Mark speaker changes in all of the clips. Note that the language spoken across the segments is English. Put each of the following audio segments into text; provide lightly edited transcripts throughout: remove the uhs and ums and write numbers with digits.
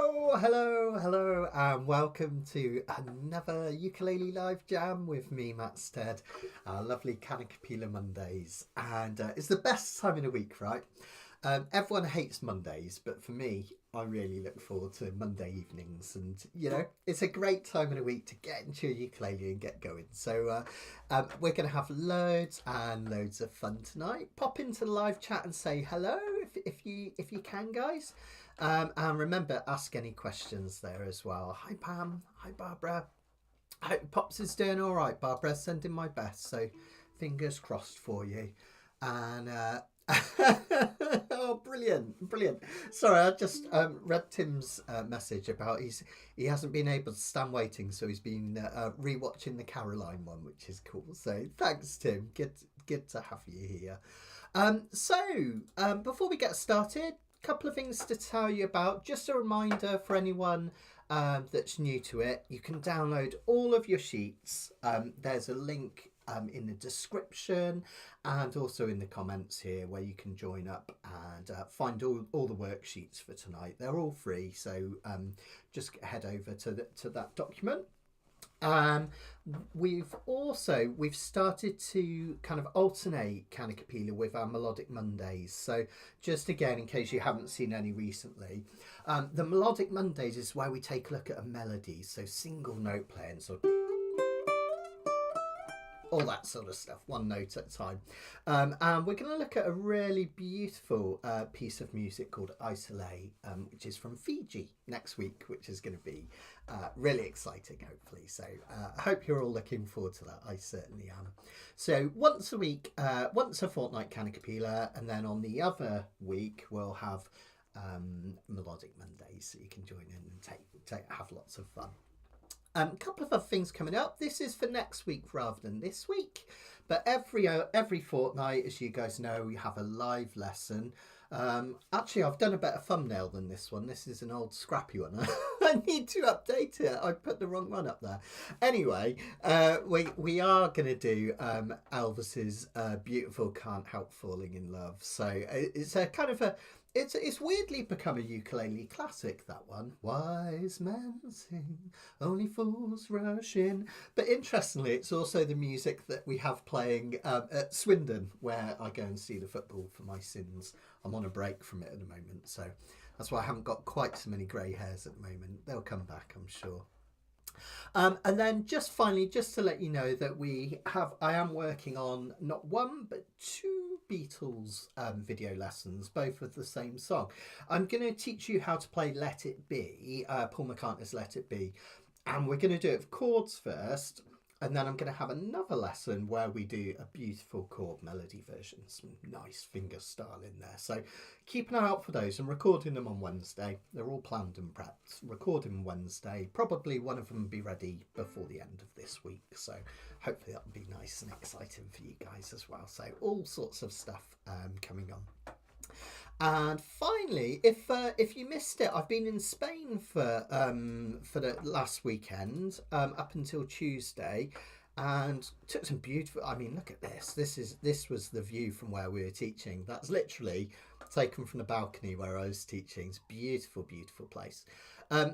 Speaker 1: Hello, and welcome to another ukulele live jam with me, Matt Stead, our lovely Kanikapila Mondays. And it's the best time of the week, right? Everyone hates Mondays, but for me, I really look forward to Monday evenings. And, it's a great time of the week to get into your ukulele and get going. So we're going to have loads and loads of fun tonight. Pop into the live chat and say hello if you can, guys. And remember, ask any questions there as well. Hi, Pam. Hi, Barbara. I hope Pops is doing all right, Barbara. Sending my best. So fingers crossed for you. And oh, brilliant. Sorry, I just read Tim's message about he hasn't been able to stand waiting, so he's been rewatching the Caroline one, which is cool. So thanks, Tim. Good to have you here. Before we get started, couple of things to tell you about. Just a reminder for anyone that's new to it, you can download all of your sheets. There's a link in the description and also in the comments here where you can join up and find all the worksheets for tonight. They're all free, so just head over to that document. We've started to kind of alternate Kanikapila with our Melodic Mondays. So just again, in case you haven't seen any recently, the Melodic Mondays is where we take a look at a melody, so single note playing, so all that sort of stuff, one note at a time. And we're going to look at a really beautiful piece of music called Ukulele, which is from Fiji next week, which is going to be really exciting, hopefully. So I hope you're all looking forward to that. I certainly am. So once a week, once a fortnight Kanikapila, and then on the other week we'll have Melodic Mondays, so you can join in and have lots of fun. A couple of other things coming up. This is for next week rather than this week. But every fortnight, as you guys know, we have a live lesson. Actually, I've done a better thumbnail than this one. This is an old scrappy one. I need to update it. I put the wrong one up there. Anyway, we are going to do Elvis's beautiful Can't Help Falling in Love. So it's a kind of a... It's weirdly become a ukulele classic, that one. Wise men sing, only fools rush in. But interestingly, it's also the music that we have playing at Swindon, where I go and see the football for my sins. I'm on a break from it at the moment, so that's why I haven't got quite so many grey hairs at the moment. They'll come back, I'm sure. And then just finally, just to let you know that I am working on not one, but two Beatles video lessons, both with the same song. I'm going to teach you how to play Let It Be, Paul McCartney's Let It Be, and we're going to do it with chords first. And then I'm going to have another lesson where we do a beautiful chord melody version, some nice finger style in there. So keep an eye out for those. I'm recording them on Wednesday. They're all planned and prepped. Recording Wednesday. Probably one of them will be ready before the end of this week. So hopefully that'll be nice and exciting for you guys as well. So all sorts of stuff coming on. And finally, if you missed it, I've been in Spain for the last weekend up until Tuesday, and took some beautiful. I mean, look at this. This was the view from where we were teaching. That's literally taken from the balcony where I was teaching. It's a beautiful, beautiful place.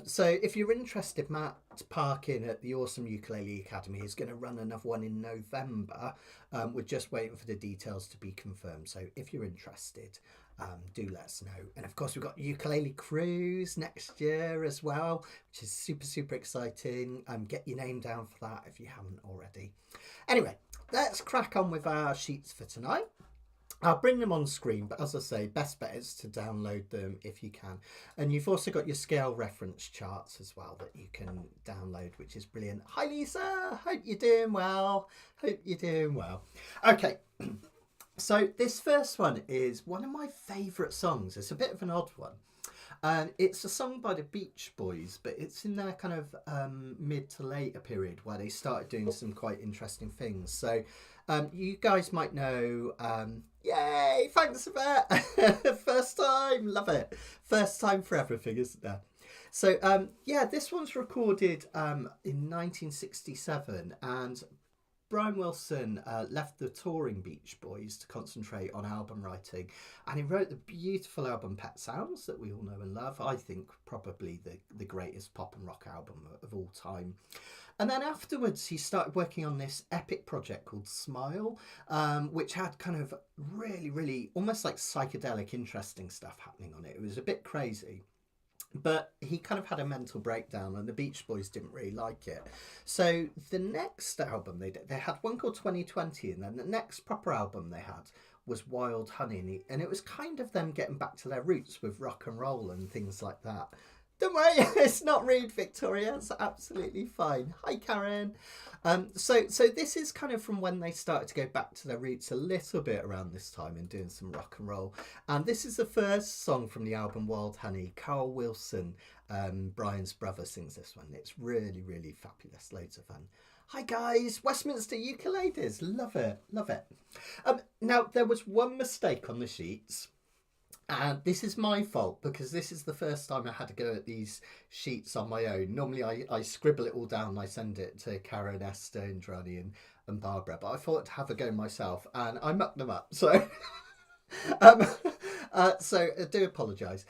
Speaker 1: So if you're interested, Matt Parkin at the Awesome Ukulele Academy is going to run another one in November. We're just waiting for the details to be confirmed. So if you're interested, do let us know. And of course, we've got Ukulele Cruise next year as well, which is super, super exciting. Get your name down for that if you haven't already. Anyway, let's crack on with our sheets for tonight. I'll bring them on screen, but as I say, best bet is to download them if you can. And you've also got your scale reference charts as well that you can download, which is brilliant. Hi, Lisa. Hope you're doing well. Okay. So this first one is one of my favourite songs. It's a bit of an odd one. It's a song by the Beach Boys, but it's in their kind of mid to later period where they started doing some quite interesting things. So you guys might know, yay, thanks for that. First time, love it. First time for everything, isn't there? So yeah, this one's recorded in 1967, and Brian Wilson left the touring Beach Boys to concentrate on album writing, and he wrote the beautiful album Pet Sounds that we all know and love. I think probably the greatest pop and rock album of all time. And then afterwards, he started working on this epic project called Smile, which had kind of really, really almost like psychedelic, interesting stuff happening on it. It was a bit crazy. But he kind of had a mental breakdown, and the Beach Boys didn't really like it. So the next album they had one called 2020, and then the next proper album they had was Wild Honey, and it was kind of them getting back to their roots with rock and roll and things like that. Don't worry, it's not rude, Victoria. It's absolutely fine. Hi, Karen. So this is kind of from when they started to go back to their roots a little bit around this time and doing some rock and roll. And this is the first song from the album Wild Honey. Carl Wilson, Brian's brother, sings this one. It's really, really fabulous. Loads of fun. Hi guys, Westminster Ukuleles. Love it, love it. Now, there was one mistake on the sheets. And this is my fault, because this is the first time I had to go at these sheets on my own. Normally I scribble it all down and I send it to Karen, Esther, Indrani and Barbara. But I thought to have a go myself, and I mucked them up. So so I do apologise.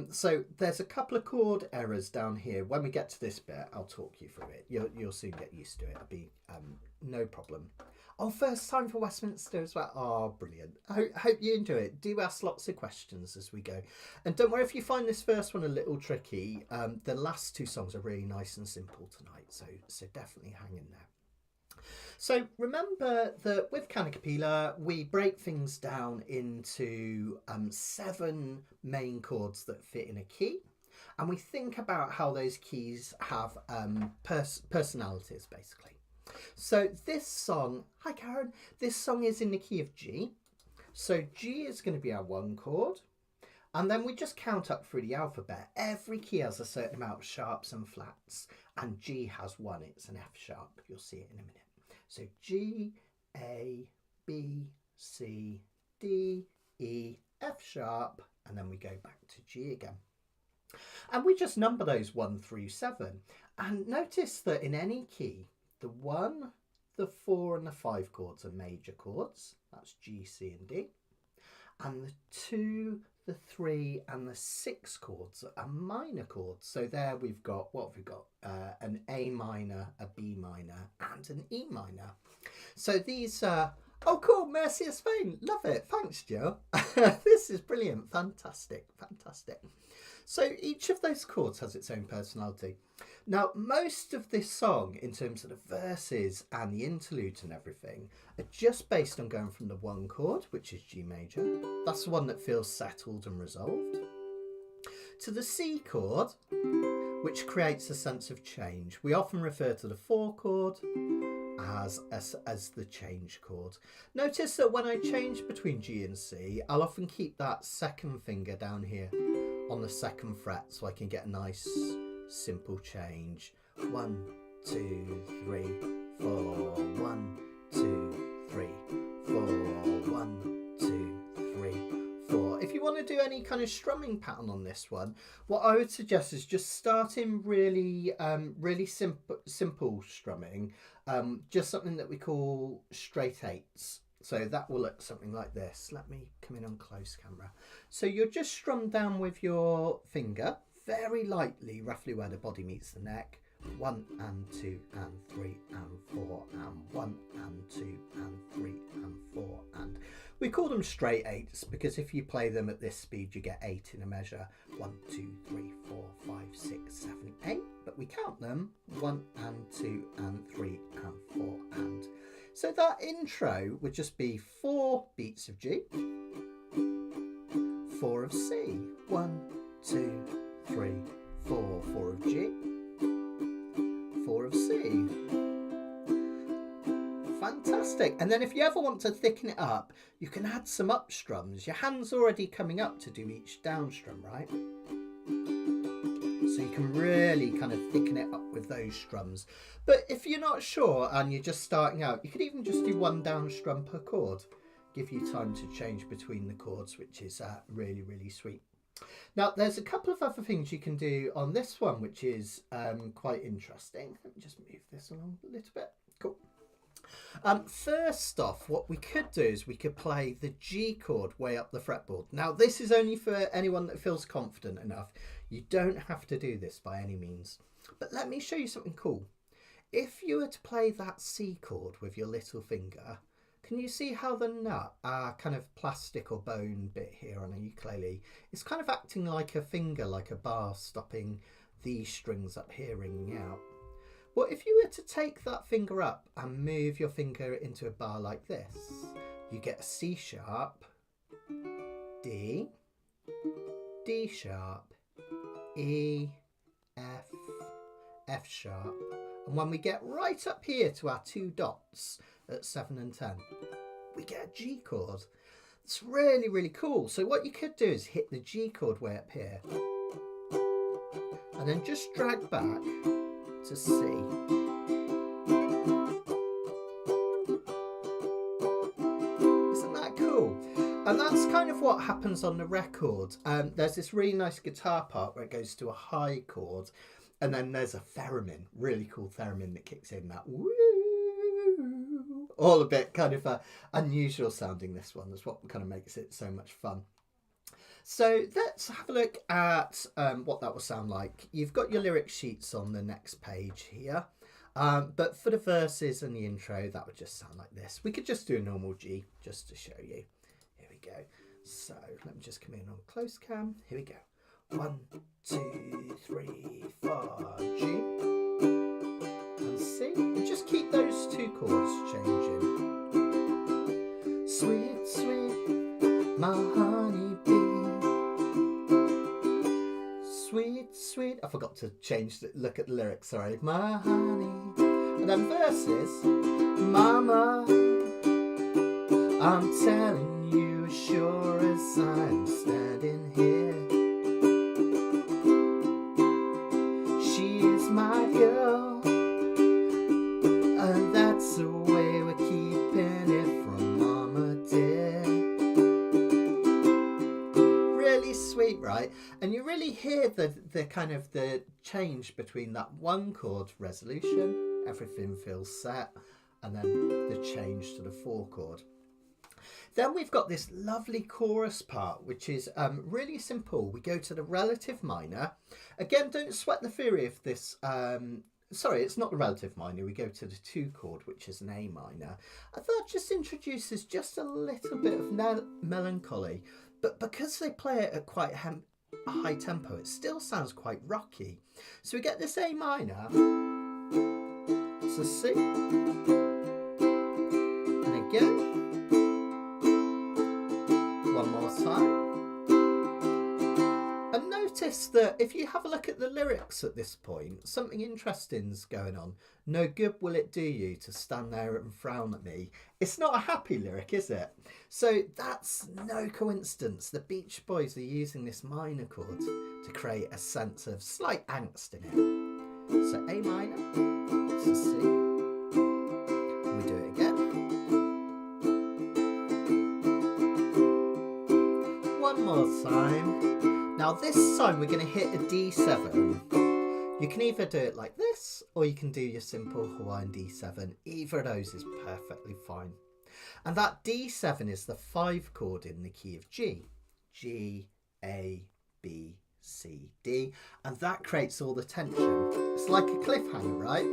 Speaker 1: So there's a couple of chord errors down here. When we get to this bit, I'll talk you through it. You'll soon get used to it. It'll be no problem. Oh, first time for Westminster as well. Oh, brilliant. I hope you enjoy it. Do ask lots of questions as we go. And don't worry if you find this first one a little tricky. The last two songs are really nice and simple tonight. So definitely hang in there. So remember that with Kanikapila, we break things down into 7 main chords that fit in a key. And we think about how those keys have personalities, basically. So this song, hi Karen, this song is in the key of G. So G is going to be our 1 chord. And then we just count up through the alphabet. Every key has a certain amount of sharps and flats. And G has 1, it's an F sharp. You'll see it in a minute. So G, A, B, C, D, E, F sharp. And then we go back to G again. And we just number those 1 through 7. And notice that in any key, the 1, the 4 and the 5 chords are major chords. That's G, C and D. And the 2, the 3 and the 6 chords are minor chords. So there we've got, what have we got? An A minor, a B minor and an E minor. So these are, oh cool, Mercy of Spain. Love it. Thanks, Joe. This is brilliant. Fantastic, fantastic. So each of those chords has its own personality. Now, most of this song, in terms of the verses and the interludes and everything, are just based on going from the 1 chord, which is G major. That's the one that feels settled and resolved. To the C chord, which creates a sense of change. We often refer to the 4 chord as the change chord. Notice that when I change between G and C, I'll often keep that 2nd finger down here on the 2nd fret so I can get a nice simple change. 1, 2, 3, 4, 1, 2, 3, 4, 1, 2, 3, 4. If you want to do any kind of strumming pattern on this one, what I would suggest is just starting really simple strumming, just something that we call straight 8s. So that will look something like this. Let me come in on close camera. So you're just strum down with your finger, very lightly, roughly where the body meets the neck. 1 and 2 and 3 and 4 and 1 and 2 and 3 and 4 and we call them straight 8s because if you play them at this speed you get 8 in a measure. 1, 2, 3, 4, 5, 6, 7, 8. But we count them 1 and 2 and 3 and 4 and. So that intro would just be 4 beats of G, 4 of C, 1, 2, 3, 4, 4 of G, 4 of C. Fantastic. And then if you ever want to thicken it up, you can add some up strums. Your hand's already coming up to do each down strum, right? So you can really kind of thicken it up with those strums. But if you're not sure and you're just starting out, you could even just do 1 down strum per chord. Give you time to change between the chords, which is really, really sweet. Now, there's a couple of other things you can do on this one, which is quite interesting. Let me just move this along a little bit. Cool. First off, what we could do is we could play the G chord way up the fretboard. Now, this is only for anyone that feels confident enough. You don't have to do this by any means. But let me show you something cool. If you were to play that C chord with your little finger, can you see how the nut, kind of plastic or bone bit here on a ukulele, is kind of acting like a finger, like a bar, stopping these strings up here ringing out? Well, if you were to take that finger up and move your finger into a bar like this, you get a C sharp, D, D sharp, E, F, F sharp. And when we get right up here to our two dots at 7 and 10, we get a G chord. It's really, really cool. So what you could do is hit the G chord way up here and then just drag back to C. Isn't that cool? And that's kind of what happens on the record. There's this really nice guitar part where it goes to a high chord, and then there's a theremin, really cool theremin that kicks in, that woo, all a bit kind of unusual sounding, this one. That's what kind of makes it so much fun. So let's have a look at what that will sound like. You've got your lyric sheets on the next page here. But for the verses and the intro, that would just sound like this. We could just do a normal G just to show you. Here we go. So let me just come in on close cam. Here we go. 1, 2, 3, 4, G and C. And just keep those two chords changing. Sweet, sweet, my honey bee. Sweet, sweet. I forgot to change the look at the lyrics, sorry. My honey. And then verses. Mama, I'm telling you as sure as I'm standing here. She is my girl, and that's the way we're keeping it from Mama dear. Really sweet, right? And you really hear the kind of the change between that one chord resolution, everything feels set, and then the change to the 4 chord. Then we've got this lovely chorus part, which is really simple. We go to the relative minor. Again, don't sweat the theory of this. Sorry, it's not the relative minor. We go to the 2 chord, which is an A minor. And that just introduces just a little bit of melancholy. But because they play it at quite a high tempo, it still sounds quite rocky. So we get this A minor. It's a C. And again. One more time. And notice that if you have a look at the lyrics at this point, something interesting's going on. No good will it do you to stand there and frown at me. It's not a happy lyric, is it? So that's no coincidence. The Beach Boys are using this minor chord to create a sense of slight angst in it. So A minor to C. We do it again. One more time. Now this time we're going to hit a D7. You can either do it like this, or you can do your simple Hawaiian D7. Either of those is perfectly fine. And that D7 is the 5 chord in the key of G. G, A, B, C, D. And that creates all the tension. It's like a cliffhanger, right?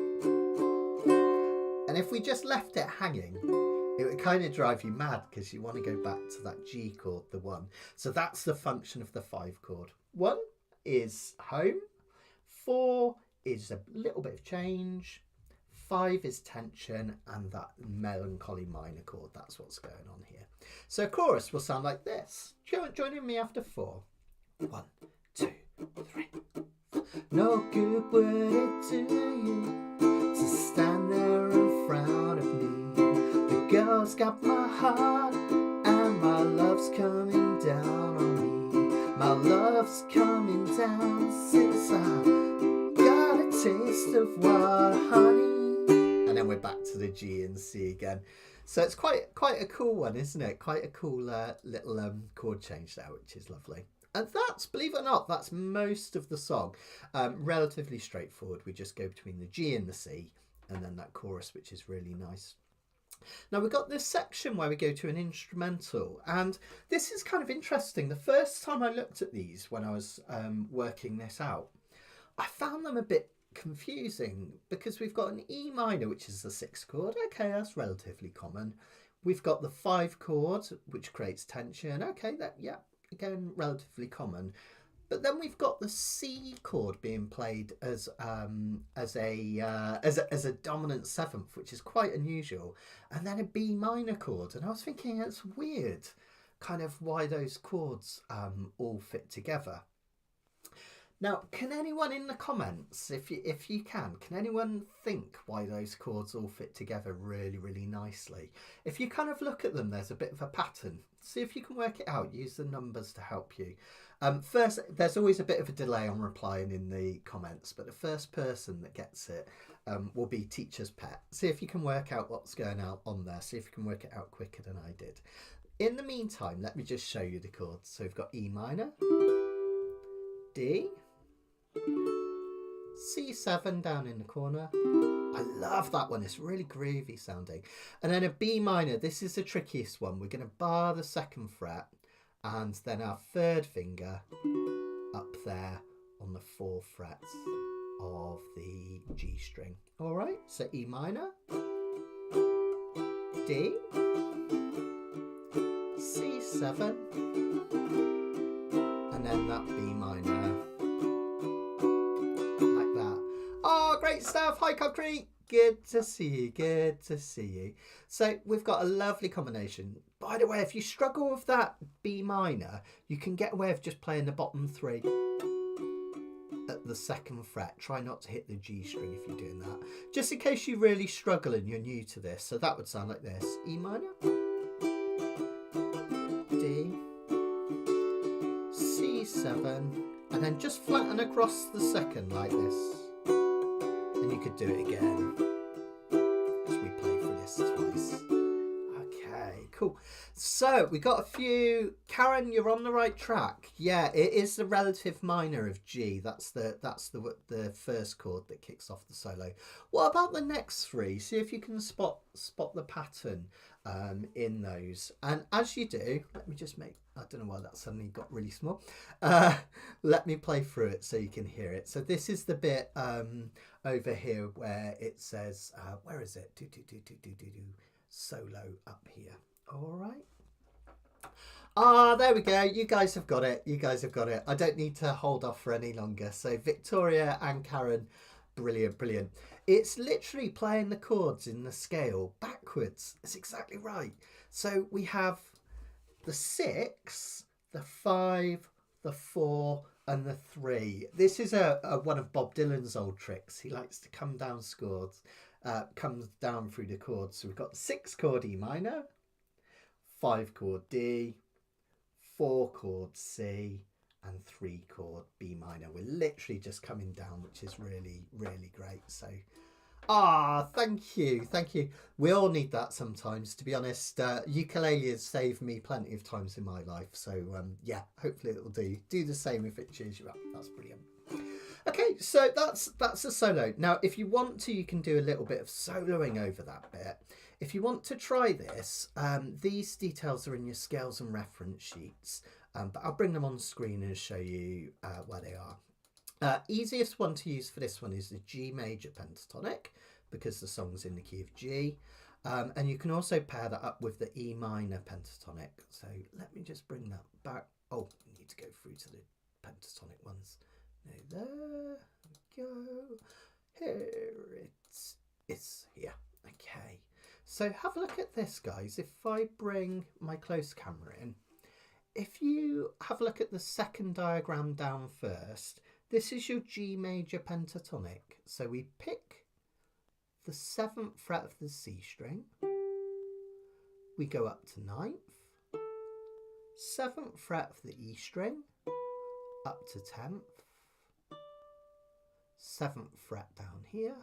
Speaker 1: And if we just left it hanging, it would kind of drive you mad because you want to go back to that G chord, the 1. So that's the function of the 5 chord. 1 is home. 4 is a little bit of change. 5 is tension, and that melancholy minor chord. That's what's going on here. So chorus will sound like this. Join me after 4. 1, 2, 3. No good would it do you to stand there in front of me. The girl's got my heart, and my love's coming down on me. My love's coming down since I got a taste of what, honey? And then we're back to the G and C again. So it's quite a cool one, isn't it? Quite a cool little chord change there, which is lovely. And that's, believe it or not, that's most of the song. Relatively straightforward. We just go between the G and the C, and then that chorus, which is really nice. Now we've got this section where we go to an instrumental, and this is kind of interesting. The first time I looked at these when I was working this out, I found them a bit confusing because we've got an E minor, which is the 6th chord. Okay, that's relatively common. We've got the 5 chord, which creates tension. Okay, that, yeah, again, relatively common. But then we've got the C chord being played as a dominant 7th, which is quite unusual, and then a B minor chord. And I was thinking it's weird, kind of why those chords all fit together. Now, can anyone in the comments, if you can anyone think why those chords all fit together really, really nicely? If you kind of look at them, there's a bit of a pattern. See if you can work it out. Use the numbers to help you. First, there's always a bit of a delay on replying in the comments, but the first person that gets it will be Teacher's Pet. See if you can work out what's going on there. See if you can work it out quicker than I did. In the meantime, let me just show you the chords. So we've got E minor, D, C7 down in the corner. I love that one. It's really groovy sounding. And then a B minor. This is the trickiest one. We're going to bar the 2nd fret and then our 3rd finger up there on the 4 frets of the G string. All right, so E minor, D, C7, and then that B minor. Oh, great stuff. Hi, Concrete. Good to see you. Good to see you. So we've got a lovely combination. By the way, if you struggle with that B minor, you can get away with just playing the bottom 3 at the 2nd fret. Try not to hit the G string if you're doing that. Just in case you really struggle and you're new to this. So that would sound like this. E minor, D, C7, and then just flatten across the 2nd like this. And you could do it again as we play through this twice. Okay, cool. So we got a few. Karen, you're on the right track. Yeah, it is the relative minor of G. That's the 1st chord that kicks off the solo. What about the next 3? See if you can spot the pattern in those. And as you do, let me just make. I don't know why that suddenly got really small. Let me play through it so you can hear it. So this is the bit over here where it says, where is it? Solo up here. All right. Ah, there we go. You guys have got it. You guys have got it. I don't need to hold off for any longer. So Victoria and Karen, brilliant, brilliant. It's literally playing the chords in the scale backwards. That's exactly right. So we have the 6, the 5, the 4, and the 3. This is one of Bob Dylan's old tricks. He likes to come down comes down through the chords. So we've got 6 chord E minor, 5 chord D, 4 chord C, and 3 chord B minor. We're literally just coming down, which is really, really great. So, thank you. We all need that sometimes, to be honest. Ukulele has saved me plenty of times in my life. So, yeah, hopefully it will do the same if it cheers you up. That's brilliant. Okay, so that's a solo. Now, if you want to, you can do a little bit of soloing over that bit. If you want to try this, these details are in your scales and reference sheets, but I'll bring them on screen and show you where they are. Easiest one to use for this one is the G major pentatonic, because the song's in the key of G. And you can also pair that up with the E minor pentatonic. So let me just bring that back. Oh, I need to go through to the pentatonic ones. No, there we go. Here it's here. Okay. So have a look at this, guys. If I bring my close camera in, if you have a look at the 2nd diagram down first, this is your G major pentatonic. So we pick the 7th fret of the C string. We go up to 9th, 7th fret of the E string, up to 10th, 7th fret down here,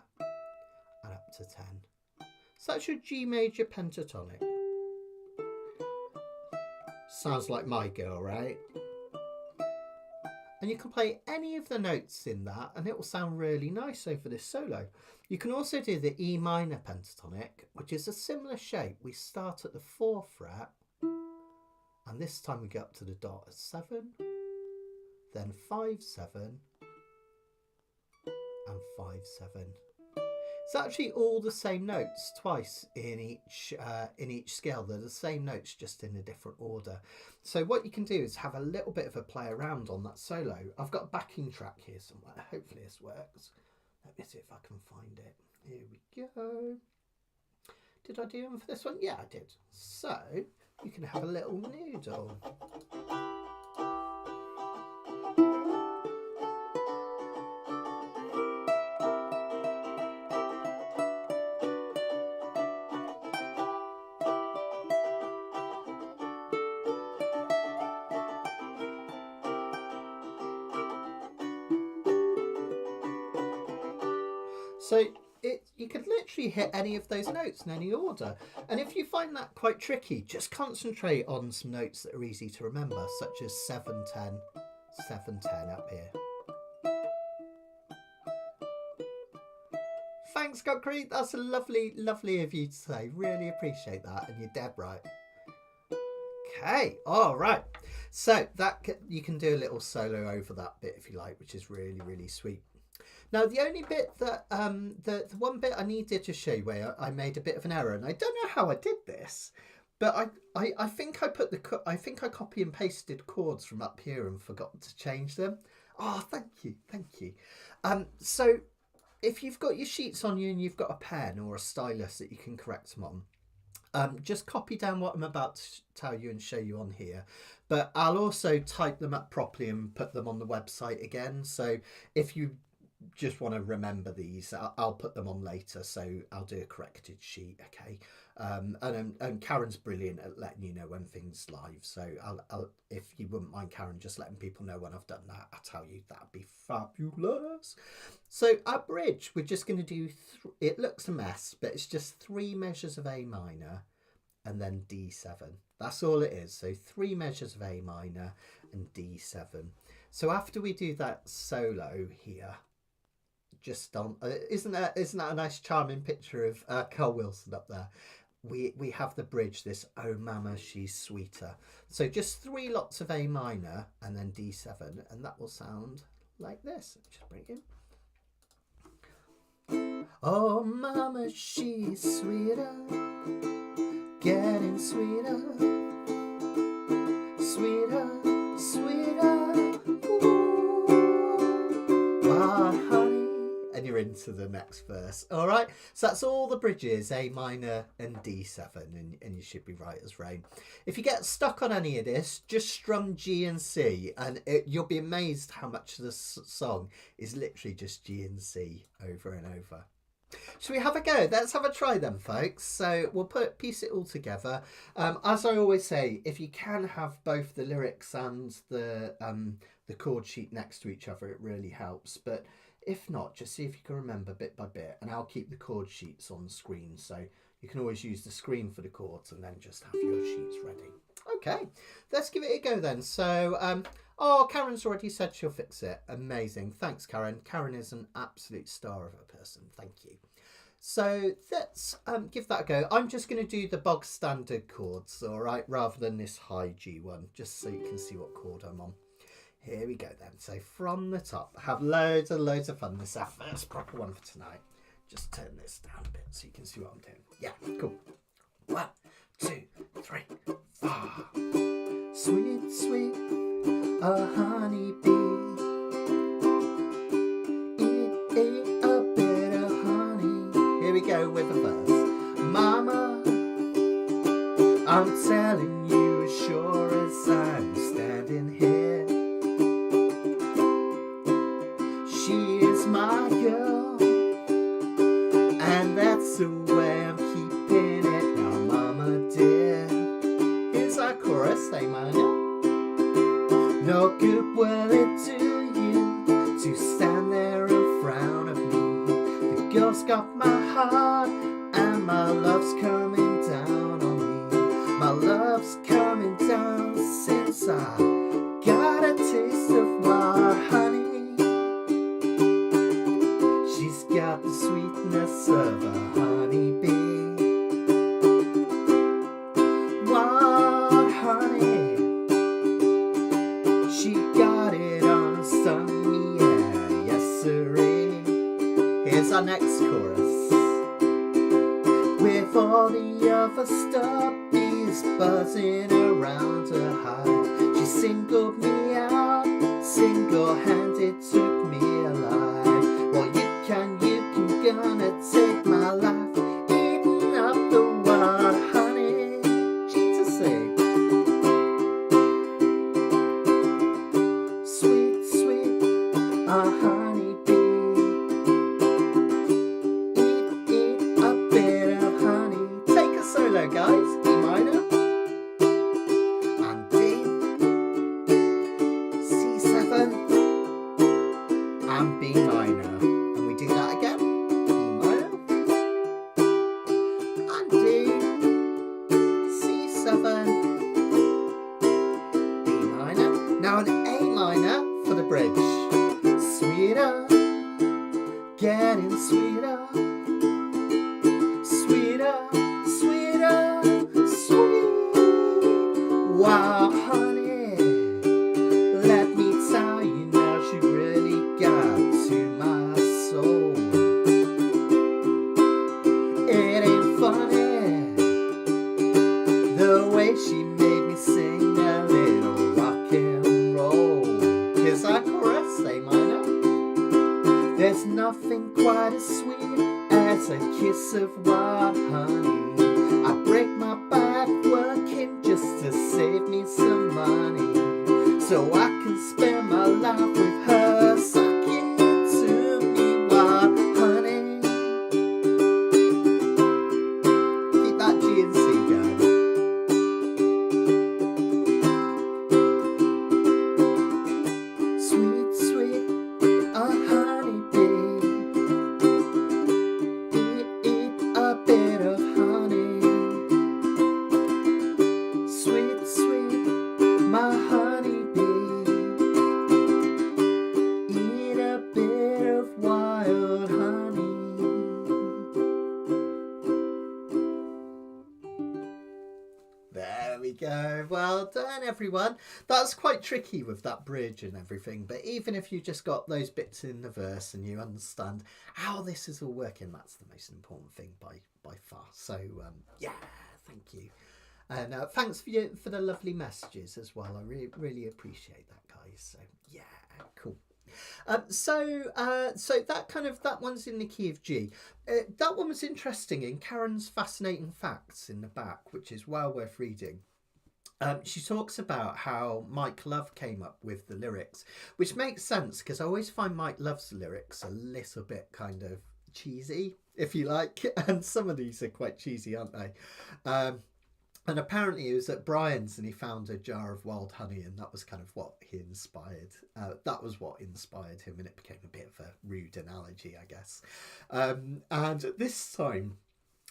Speaker 1: and up to 10. So that's your G major pentatonic. Sounds like my girl, right? and you can play any of the notes in that and it will sound really nice over this solo. You can also do the E minor pentatonic, which is a similar shape. We start at the 4th fret and this time we get up to the dot at 7, then 5, 7 and 5, 7. It's actually all the same notes twice in each scale. They're the same notes, just in a different order. So what you can do is have a little bit of a play around on that solo. I've got a backing track here somewhere. Hopefully this works. Let me see if I can find it. Here we go. Did I do one for this one? Yeah, I did. So you can have a little noodle. So you could literally hit any of those notes in any order. And if you find that quite tricky, just concentrate on some notes that are easy to remember, such as 7, 10, 7, 10 up here. Thanks, Concrete. That's a lovely, lovely of you to say. Really appreciate that. And you're dead right. Okay, all right. So you can do a little solo over that bit if you like, which is really, really sweet. Now, the only bit that, the one bit I needed to show you where I made a bit of an error, and I don't know how I did this, but I think I think I copy and pasted chords from up here and forgot to change them. Oh, thank you. So if you've got your sheets on you and you've got a pen or a stylus that you can correct them on, just copy down what I'm about to tell you and show you on here. But I'll also type them up properly and put them on the website again. So if you just want to remember these, I'll put them on later, so I'll do a corrected sheet. Okay. And Karen's brilliant at letting you know when things live, so I'll if you wouldn't mind, Karen, just letting people know when I've done that, I'll tell you. That'd be fabulous. So at bridge, we're just going to do it looks a mess, but it's just 3 measures of A minor and then D7. That's all it is. So 3 measures of A minor and D7. So after we do that solo here, just on isn't that a nice charming picture of Carl Wilson up there? We have the bridge, this "Oh Mama She's Sweeter." So just 3 lots of A minor and then D7, and that will sound like this. Just bring it in. Oh mama, she's sweeter, getting sweeter, sweeter, sweeter. Ooh, what honey? And you're into the next verse. All right, so that's all the bridges, A minor and D7, and you should be right as rain. If you get stuck on any of this, just strum G and C, and you'll be amazed how much of the song is literally just G and C over and over. Should we have a go? Let's have a try then, folks. So we'll piece it all together. As I always say, if you can have both the lyrics and the chord sheet next to each other, it really helps. But if not, just see if you can remember bit by bit, and I'll keep the chord sheets on the screen, so you can always use the screen for the chords and then just have your sheets ready. Okay, let's give it a go then. So, oh, Karen's already said she'll fix it. Amazing. Thanks, Karen. Karen is an absolute star of a person. Thank you. So let's give that a go. I'm just going to do the bog standard chords, all right, rather than this high G one, just so you can see what chord I'm on. Here we go then. So from the top, have loads and loads of fun. This is our first proper one for tonight. Just turn this down a bit so you can see what I'm doing. Yeah, cool. 1, 2, 3, 4. Sweet, sweet, a honeybee. Eat a bit of honey. Here we go with the verse. Mama, I'm telling you as sure as I'm standing here. My girl, and that's the way I'm keeping it now, mama dear. Here's our chorus, A minor. No good will it do you to stand there in front of me. The girl's got my heart, and my love's coming down on me. My love's coming down since I got a taste of my Here's our next chorus. With all the other stubbies buzzing around her heart, she singled me out, single-handed took me alive. Well, you can gonna take my life, eating up the world, honey. G to C. Sweet, sweet, honey bee. Eat a bit of honey. Take a solo, guys. E minor and D, C7 and B minor. And we do that again. E minor and D, C7, B minor. Now an A minor for the bridge. Sweeter, getting sweeter, sweeter, sweeter, sweet. Wow, honey, let me tell you now, she really got to my soul. It ain't funny the way she made me sing a little rock and roll. Here's our chorus, A minor. There's nothing quite as sweet as a kiss of wild honey. I break my back working just to save me some money, so I can spend my life with her, sucking to me wild honey. Keep that G and C going. Sweet, sweet, honey bee. Eat a bit of honey. Sweet, sweet, my honey bee. Eat a bit of wild honey. There we go. Well done, everyone. That's quite tricky with that bridge and everything, but even if you just got those bits in the verse and you understand how this is all working, that's the most important thing by far. So yeah, thank you. And thanks for the lovely messages as well. I really appreciate that, guys. So yeah, cool. So that one's in the key of G. That one was interesting in Karen's fascinating facts in the back, which is well worth reading. She talks about how Mike Love came up with the lyrics, which makes sense because I always find Mike Love's lyrics a little bit kind of cheesy, if you like, and some of these are quite cheesy, aren't they? And apparently he was at Brian's and he found a jar of wild honey, and that was kind of what he inspired. That was what inspired him, and it became a bit of a rude analogy, I guess. And this time,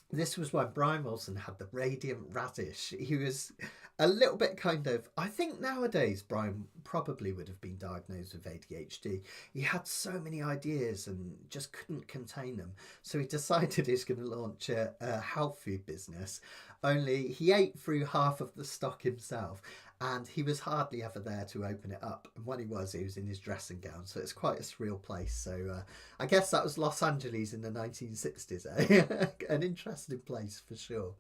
Speaker 1: this was when Brian Wilson had the radiant radish. He was a little bit kind of, I think nowadays Brian probably would have been diagnosed with ADHD. He had so many ideas and just couldn't contain them. So he decided he's going to launch a health food business. Only he ate through half of the stock himself, and he was hardly ever there to open it up. And when he was in his dressing gown. So it's quite a surreal place. So I guess that was Los Angeles in the 1960s, eh? An interesting place for sure.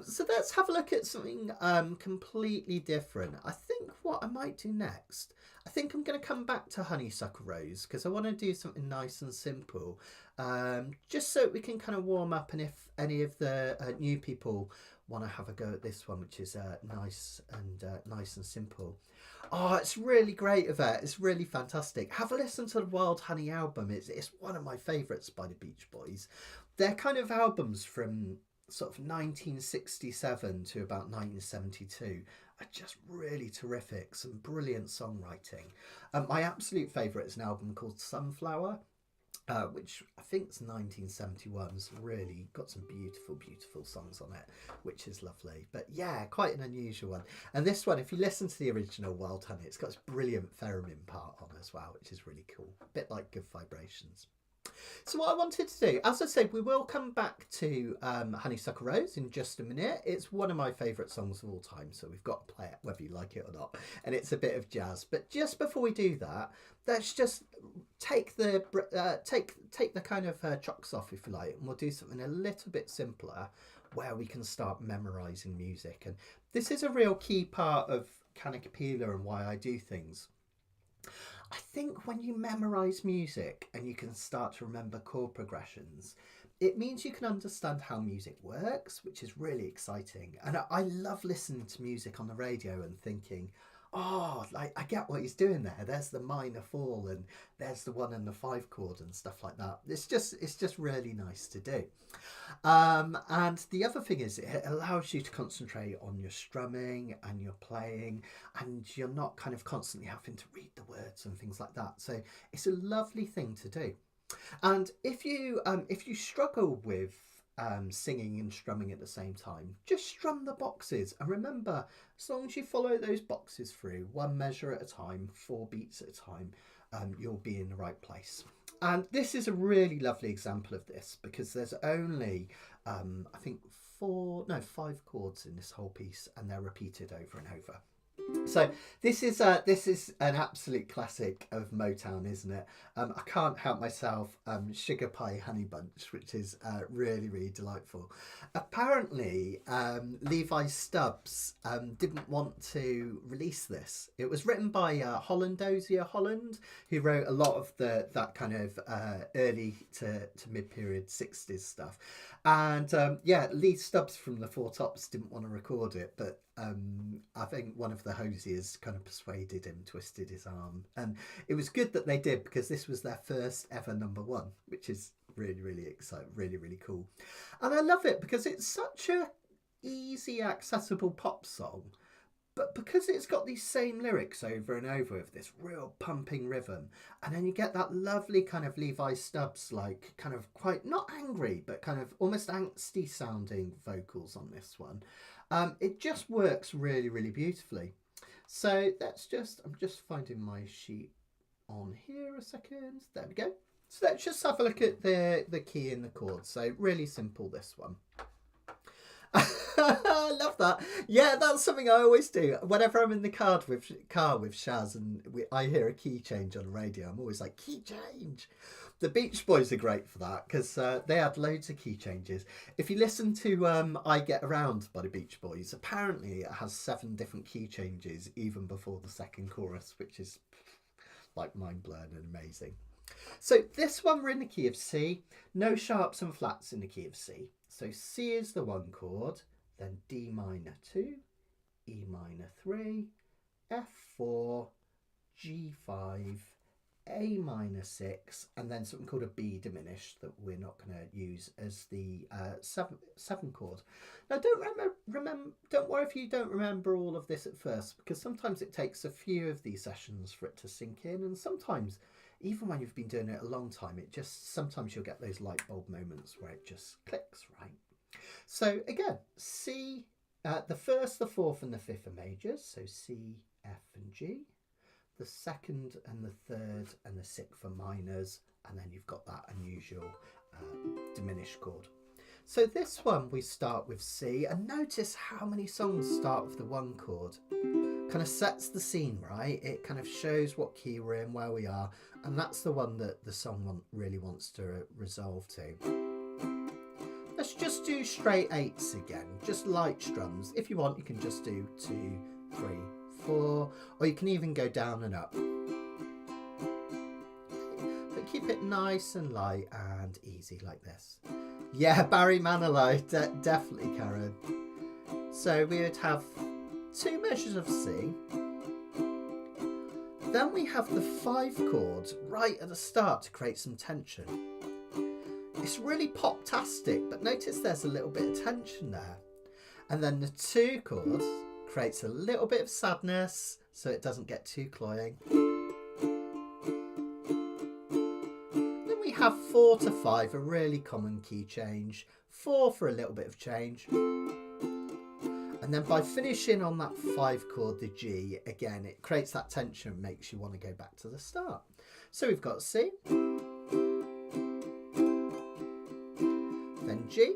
Speaker 1: So let's have a look at something completely different. I think what I might do next, I think I'm going to come back to Honeysuckle Rose because I want to do something nice and simple, just so we can kind of warm up, and if any of the new people want to have a go at this one, which is nice and simple. Oh, it's really great, Yvette. It's really fantastic. Have a listen to the Wild Honey album. It's one of my favourites by the Beach Boys. They're kind of albums from sort of 1967 to about 1972 are just really terrific. Some brilliant songwriting. My absolute favourite is an album called Sunflower, which I think is 1971. It's really got some beautiful songs on it, which is lovely. But yeah, quite an unusual one. And this one, if you listen to the original Wild Honey, it's got this brilliant theremin part on as well, which is really cool. A bit like Good Vibrations. So what I wanted to do, as I said, we will come back to Honeysuckle Rose in just a minute. It's one of my favourite songs of all time, so we've got to play it whether you like it or not. And it's a bit of jazz. But just before we do that, let's just take the take the kind of chocks off, if you like, and we'll do something a little bit simpler where we can start memorising music. And this is a real key part of Kanikapila and why I do things. I think when you memorise music and you can start to remember chord progressions, it means you can understand how music works, which is really exciting. And I love listening to music on the radio and thinking, oh, like I get what he's doing there. There's the minor fall and there's the 1 and the 5 chord and stuff like that. It's just really nice to do. And the other thing is it allows you to concentrate on your strumming and your playing, and you're not kind of constantly having to read the words and things like that. So it's a lovely thing to do. And if you struggle with singing and strumming at the same time, just strum the boxes, and remember, as long as you follow those boxes through 1 measure at a time, 4 beats at a time, you'll be in the right place. And this is a really lovely example of this because there's only I think 5 chords in this whole piece, and they're repeated over and over. So this is an absolute classic of Motown, isn't it? I can't help myself. Sugar Pie Honey Bunch, which is really, really delightful. Apparently, Levi Stubbs didn't want to release this. It was written by Dozier Holland, who wrote a lot of that kind of early to mid-period 60s stuff. And Lee Stubbs from the Four Tops didn't want to record it, but I think one of the Hosiers kind of persuaded him, twisted his arm. And it was good that they did, because this was their first ever #1, which is really, really exciting, really, really cool. And I love it because it's such a easy, accessible pop song, but because it's got these same lyrics over and over with this real pumping rhythm, and then you get that lovely kind of Levi Stubbs, like kind of quite, not angry, but kind of almost angsty sounding vocals on this one. It just works really, really beautifully. So I'm just finding my sheet on here a second. There we go. So let's just have a look at the key and the chord. So really simple, this one. I love that. Yeah, that's something I always do. Whenever I'm in the car with Shaz and I hear a key change on the radio, I'm always like, key change. The Beach Boys are great for that because they had loads of key changes. If you listen to I Get Around by the Beach Boys, apparently it has 7 different key changes even before the second chorus, which is like mind-blowing and amazing. So this one we're in the key of C, no sharps and flats in the key of C. So C is the 1 chord, then D minor 2, E minor 3, F4, G5, A minor 6, and then something called a B diminished that we're not going to use as the 7 chord. Now don't worry if you don't remember all of this at first, because sometimes it takes a few of these sessions for it to sink in, and sometimes even when you've been doing it a long time, sometimes you'll get those light bulb moments where it just clicks, right? So again, C, the 1st, the 4th and the 5th are majors, so C, F and G. The 2nd and the 3rd and the 6th are minors, and then you've got that unusual diminished chord. So this one we start with C, and notice how many songs start with the 1 chord. Kind of sets the scene, right? It kind of shows what key we're in, where we are, and that's the one that the song really wants to resolve to. Let's just do straight 8s again, just light strums. If you want, you can just do 2, 3, 4, or you can even go down and up. But keep it nice and light and easy like this. Yeah, Barry Manilow, definitely, Karen. So we would have 2 measures of C. Then we have the 5 chords right at the start to create some tension. It's really pop-tastic, but notice there's a little bit of tension there. And then the 2 chords creates a little bit of sadness so it doesn't get too cloying. Then we have 4 to 5, a really common key change. 4 for a little bit of change. And then by finishing on that 5 chord, the G, again, it creates that tension, makes you want to go back to the start. So we've got C, and G,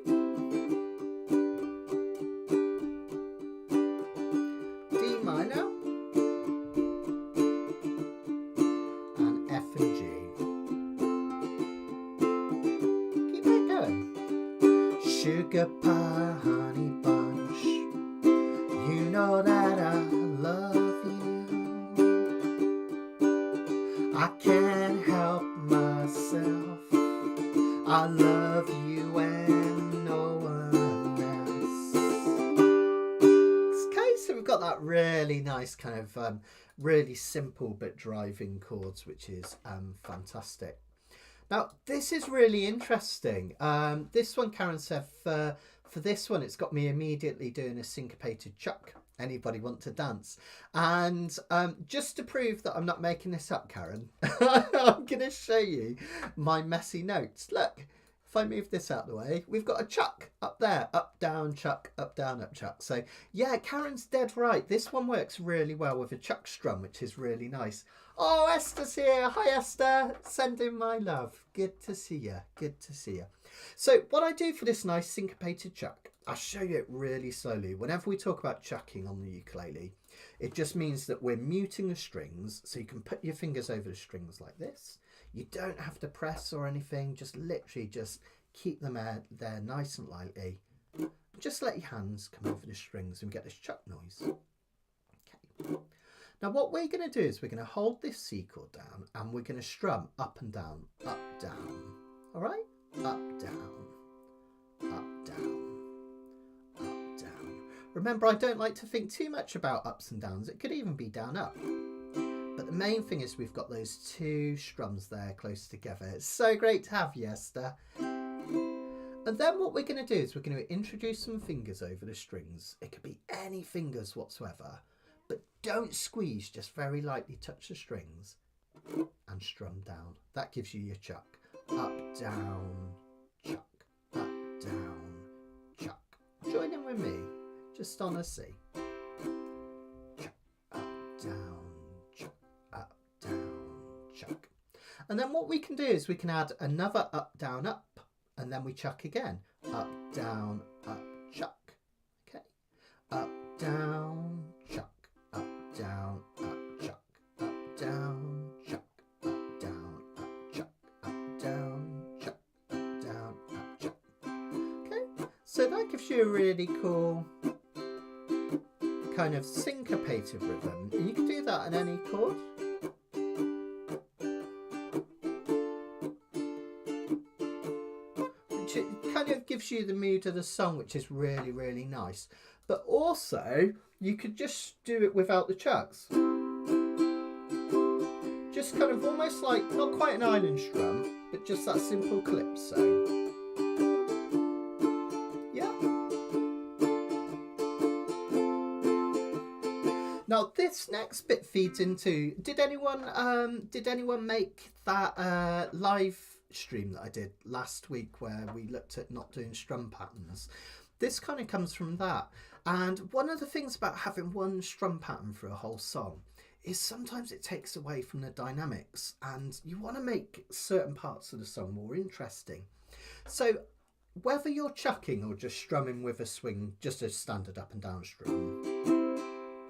Speaker 1: D minor, and F and G. Keep it going. Sugar pie, honey bunch, you know that I love you. I can't help myself, I love you and no one else. Okay, so we've got that really nice kind of really simple but driving chords, which is fantastic. Now, this is really interesting. This one, Karen said, for this one, it's got me immediately doing a syncopated chuck. Anybody want to dance? And just to prove that I'm not making this up, Karen, I'm going to show you my messy notes. Look, if I move this out of the way, we've got a chuck up there. Up, down, chuck, up, down, up, chuck. So yeah, Karen's dead right. This one works really well with a chuck strum, which is really nice. Oh, Esther's here. Hi, Esther. Sending my love. Good to see you. Good to see you. So what I do for this nice syncopated chuck, I'll show you it really slowly. Whenever we talk about chucking on the ukulele, it just means that we're muting the strings. So you can put your fingers over the strings like this. You don't have to press or anything. Just literally just keep them there nice and lightly. Just let your hands come over the strings and get this chuck noise. Okay. Now what we're going to do is we're going to hold this C chord down and we're going to strum up and down, up, down. All right? Up, down, up, down, up, down. Remember, I don't like to think too much about ups and downs. It could even be down, up. But the main thing is we've got those two strums there close together. It's so great to have you, Esther. And then what we're going to do is we're going to introduce some fingers over the strings. It could be any fingers whatsoever. But don't squeeze, just very lightly touch the strings and strum down. That gives you your chuck. Up, down, chuck, up, down, chuck. Join in with me, just on a C. Chuck, up, down, chuck, up, down, chuck. And then what we can do is we can add another up, down, up, and then we chuck again. Up, down, chuck. Okay. Up, down, chuck. Up, down, chuck, up, down, chuck, up, down, chuck, up, down, chuck, up, down, chuck. Okay, so that gives you a really cool kind of syncopated rhythm, and you can do that on any chord. Which it kind of gives you the mood of the song, which is really, really nice. But also, you could just do it without the chucks. Just kind of almost like, not quite an island strum, but just that simple calypso. Yeah. Now this next bit feeds into, did anyone make that live stream that I did last week where we looked at not doing strum patterns? This kind of comes from that. And one of the things about having one strum pattern for a whole song is sometimes it takes away from the dynamics, and you want to make certain parts of the song more interesting. So whether you're chucking or just strumming with a swing, just a standard up and down strum,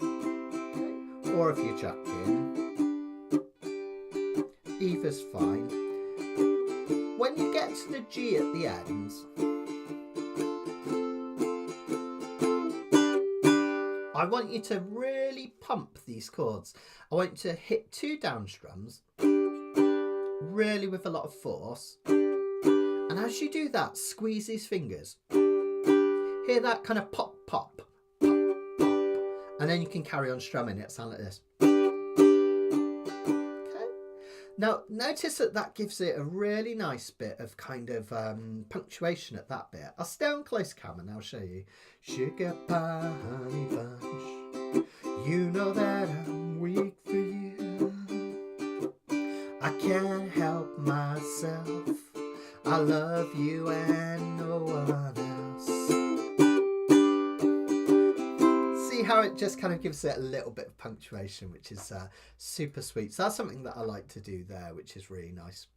Speaker 1: okay, or if you're chucking, either's fine. When you get to the G at the end, I want you to really pump these chords. I want you to hit 2 down strums, really with a lot of force. And as you do that, squeeze these fingers. Hear that kind of pop, pop, pop, pop. And then you can carry on strumming it, sound like this. Okay. Now, notice that that gives it a really nice bit of kind of punctuation at that bit. I'll stay on close cam and I'll show you. Sugar pie, honey bunch, you know that I'm weak for you. I can't help myself, I love you and no one else. See how it just kind of gives it a little bit of punctuation, which is super sweet. So that's something that I like to do there, which is really nice.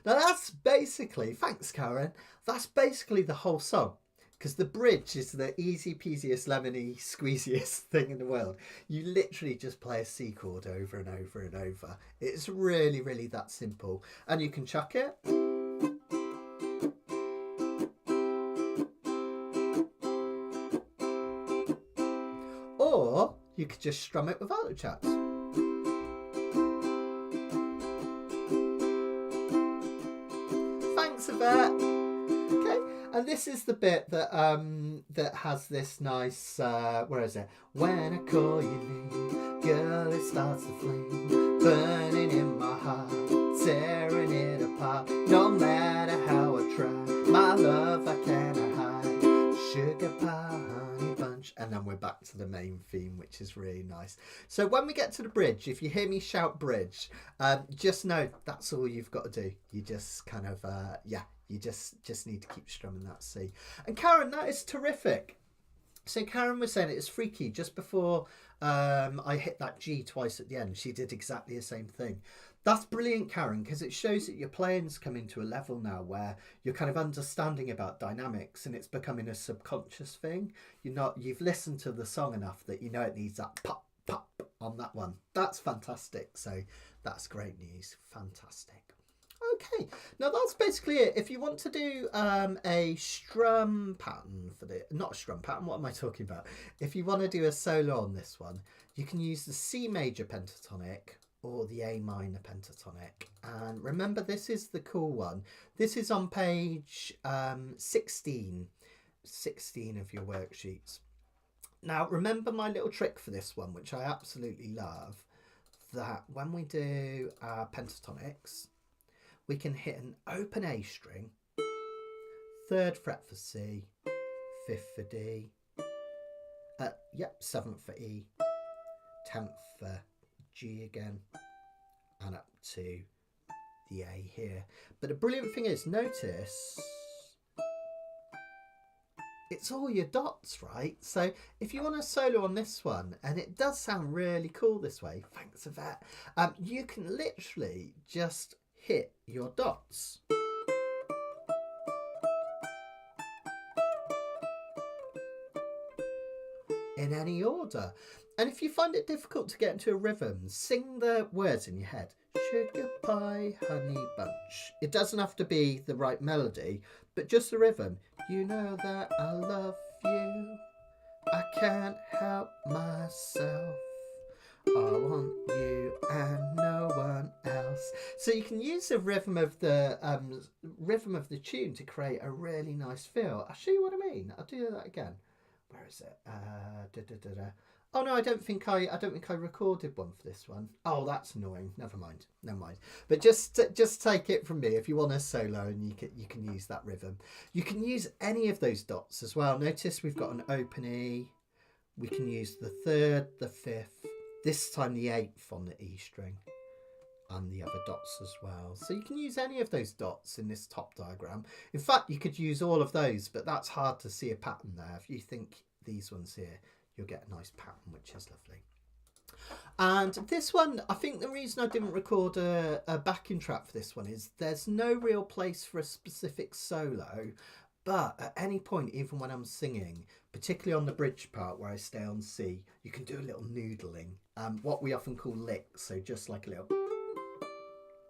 Speaker 1: Now that's basically, thanks Karen, that's basically the whole song. Because the bridge is the easy peasiest lemony squeeziest thing in the world. You literally just play a C chord over and over and over. It's really, really that simple. And you can chuck it. Or you could just strum it without the chaps. Thanks, Yvette. Okay, and this is the bit that that has this nice where is it? When I call your name, girl, it starts to flame, burning in my heart, tearing it apart. No matter how I try, my love I cannot hide. Sugar pie, honey bunch, and then we're back to the main theme, which is really nice. So when we get to the bridge, if you hear me shout bridge, just know that's all you've got to do. You just kind of you just need to keep strumming that C. And Karen, that is terrific. So Karen was saying it's freaky just before I hit that G twice at the end. She did exactly the same thing. That's brilliant, Karen, because it shows that your playing's come into a level now where you're kind of understanding about dynamics and it's becoming a subconscious thing. You've listened to the song enough that you know it needs that pop, pop on that one. That's fantastic. So that's great news. Fantastic. Okay, now that's basically it. If you want to do a strum pattern for the, not a strum pattern, what am I talking about? If you want to do a solo on this one, you can use the C major pentatonic or the A minor pentatonic. And remember, this is the cool one. This is on page 16 of your worksheets. Now, remember my little trick for this one, which I absolutely love, that when we do our pentatonics, we can hit an open A string, 3rd fret for C, 5th for D, 7th for E, 10th for G again, and up to the A here. But the brilliant thing is, notice it's all your dots, right? So if you want to solo on this one, and it does sound really cool this way, thanks for that, you can literally just hit your dots. In any order. And if you find it difficult to get into a rhythm, sing the words in your head. Sugar pie, honey bunch. It doesn't have to be the right melody, but just the rhythm. You know that I love you. I can't help myself. I want you and no one else. So you can use the rhythm of the tune to create a really nice feel. I'll show you what I mean. I'll do that again. Where is it? Oh no, I don't think I recorded one for this one. Oh, that's annoying. Never mind. But just take it from me. If you want a solo, and you can use that rhythm. You can use any of those dots as well. Notice we've got an open E. We can use the 3rd, the 5th. This time the 8th on the E string, and the other dots as well. So you can use any of those dots in this top diagram. In fact, you could use all of those, but that's hard to see a pattern there. If you think these ones here, you'll get a nice pattern, which is lovely. And this one, I think the reason I didn't record a backing track for this one is there's no real place for a specific solo. But at any point, even when I'm singing, particularly on the bridge part where I stay on C, you can do a little noodling, what we often call licks. So just like a little,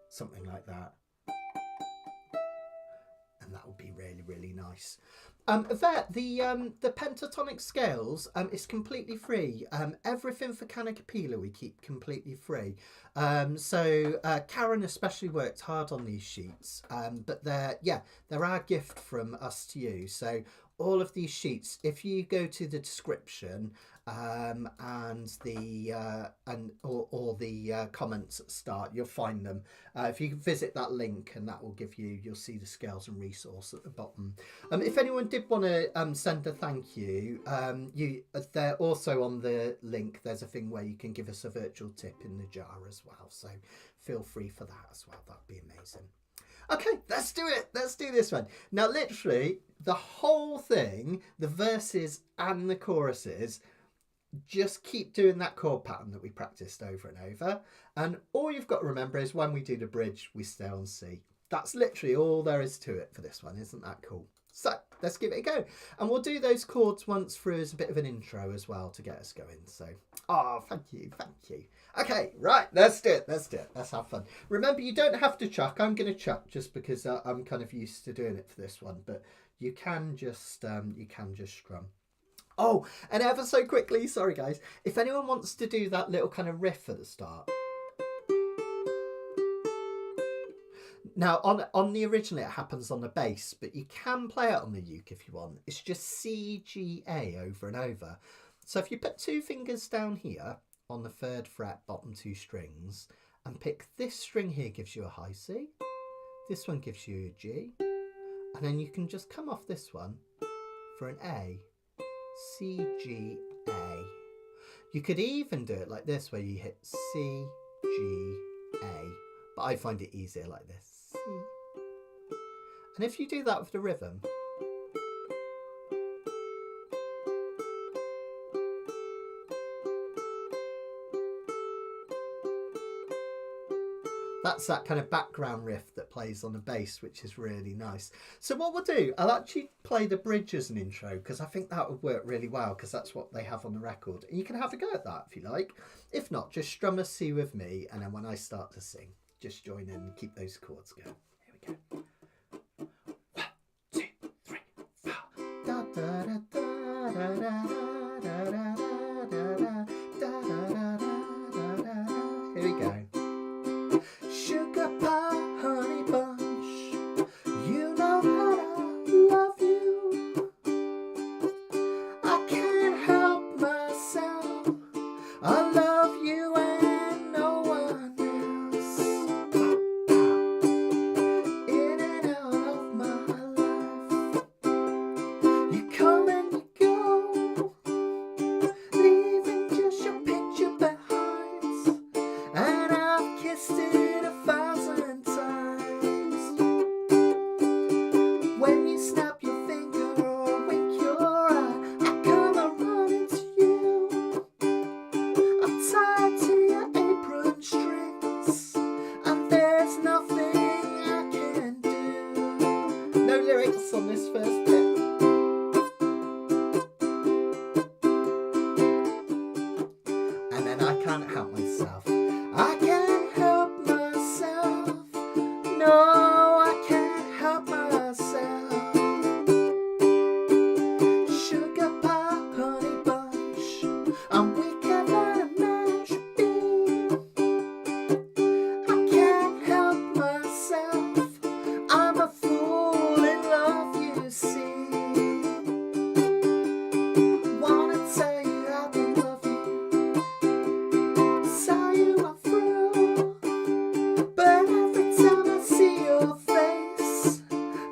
Speaker 1: something like that. And that would be really, really nice. The pentatonic scales is completely free. Everything for Kanikapila we keep completely free. So Karen especially worked hard on these sheets, but they're our gift from us to you. So all of these sheets, if you go to the description and the comments at the start, you'll find them. If you visit that link, and that will give you'll see the scales and resource at the bottom. If anyone did want to send a thank you, they're also on the link. There's a thing where you can give us a virtual tip in the jar as well. So feel free for that as well. That'd be amazing. Okay, let's do it. Let's do this one. Now, literally, the whole thing, the verses and the choruses, just keep doing that chord pattern that we practiced over and over. And all you've got to remember is when we do the bridge, we stay on C. That's literally all there is to it for this one. Isn't that cool? So let's give it a go. And we'll do those chords once through as a bit of an intro as well to get us going. So, thank you. Okay, right, let's do it. Let's have fun. Remember, you don't have to chuck. I'm going to chuck just because I'm kind of used to doing it for this one. But you can just strum. Oh, and ever so quickly, sorry guys, if anyone wants to do that little kind of riff at the start. Now, on the original, it happens on the bass, but you can play it on the uke if you want. It's just C, G, A over and over. So if you put 2 fingers down here on the 3rd fret, bottom 2 strings, and pick this string here gives you a high C. This one gives you a G. And then you can just come off this one for an A. C, G, A. You could even do it like this, where you hit C, G, A. But I find it easier like this. C. And if you do that with the rhythm, that's that kind of background riff that plays on the bass, which is really nice. So what we'll do, I'll actually play the bridge as an intro, because I think that would work really well, because that's what they have on the record. And you can have a go at that if you like. If not, just strum a C with me, and then when I start to sing, just join in and keep those chords going. Here we go. 1, 2, 3, 4. Da da da da da da da da da da da da. Here we go. Sugar pie, honey bunch, you know that I love you. I can't help myself. I love you and no one else. In and out of my life, you come and you go, leaving just your picture behind. And I've kissed it 1,000 times. When you snap your finger or wink your eye, I come and run into you. I'm tied to your apron strings, and there's nothing I can do. No lyrics on this first bit. And then I can't help myself. I can't help myself. No, I can't help myself. Sugar pie, honey bunch, I'm weaker than a man should be. I can't help myself. I'm a fool in love, you see. Wanna tell you I do love you, saw you on through, but every time I see your face,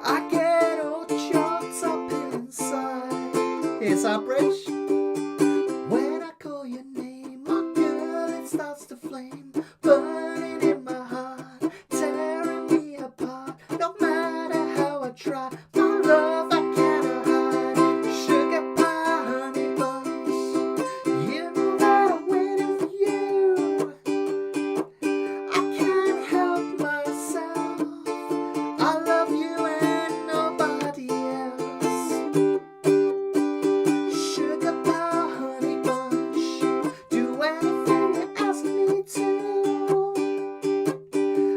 Speaker 1: I get all choked up inside. Here's our bridge. When I call your name, my girl, it starts to flame, burning in my heart, tearing me apart. No matter how I try, my love I cannot hide. Sugar pie, honey bunch, you know that I'm waiting for you. I can't help myself. I love you and nobody else. Sugar pie, honey bunch, do anything you ask me to.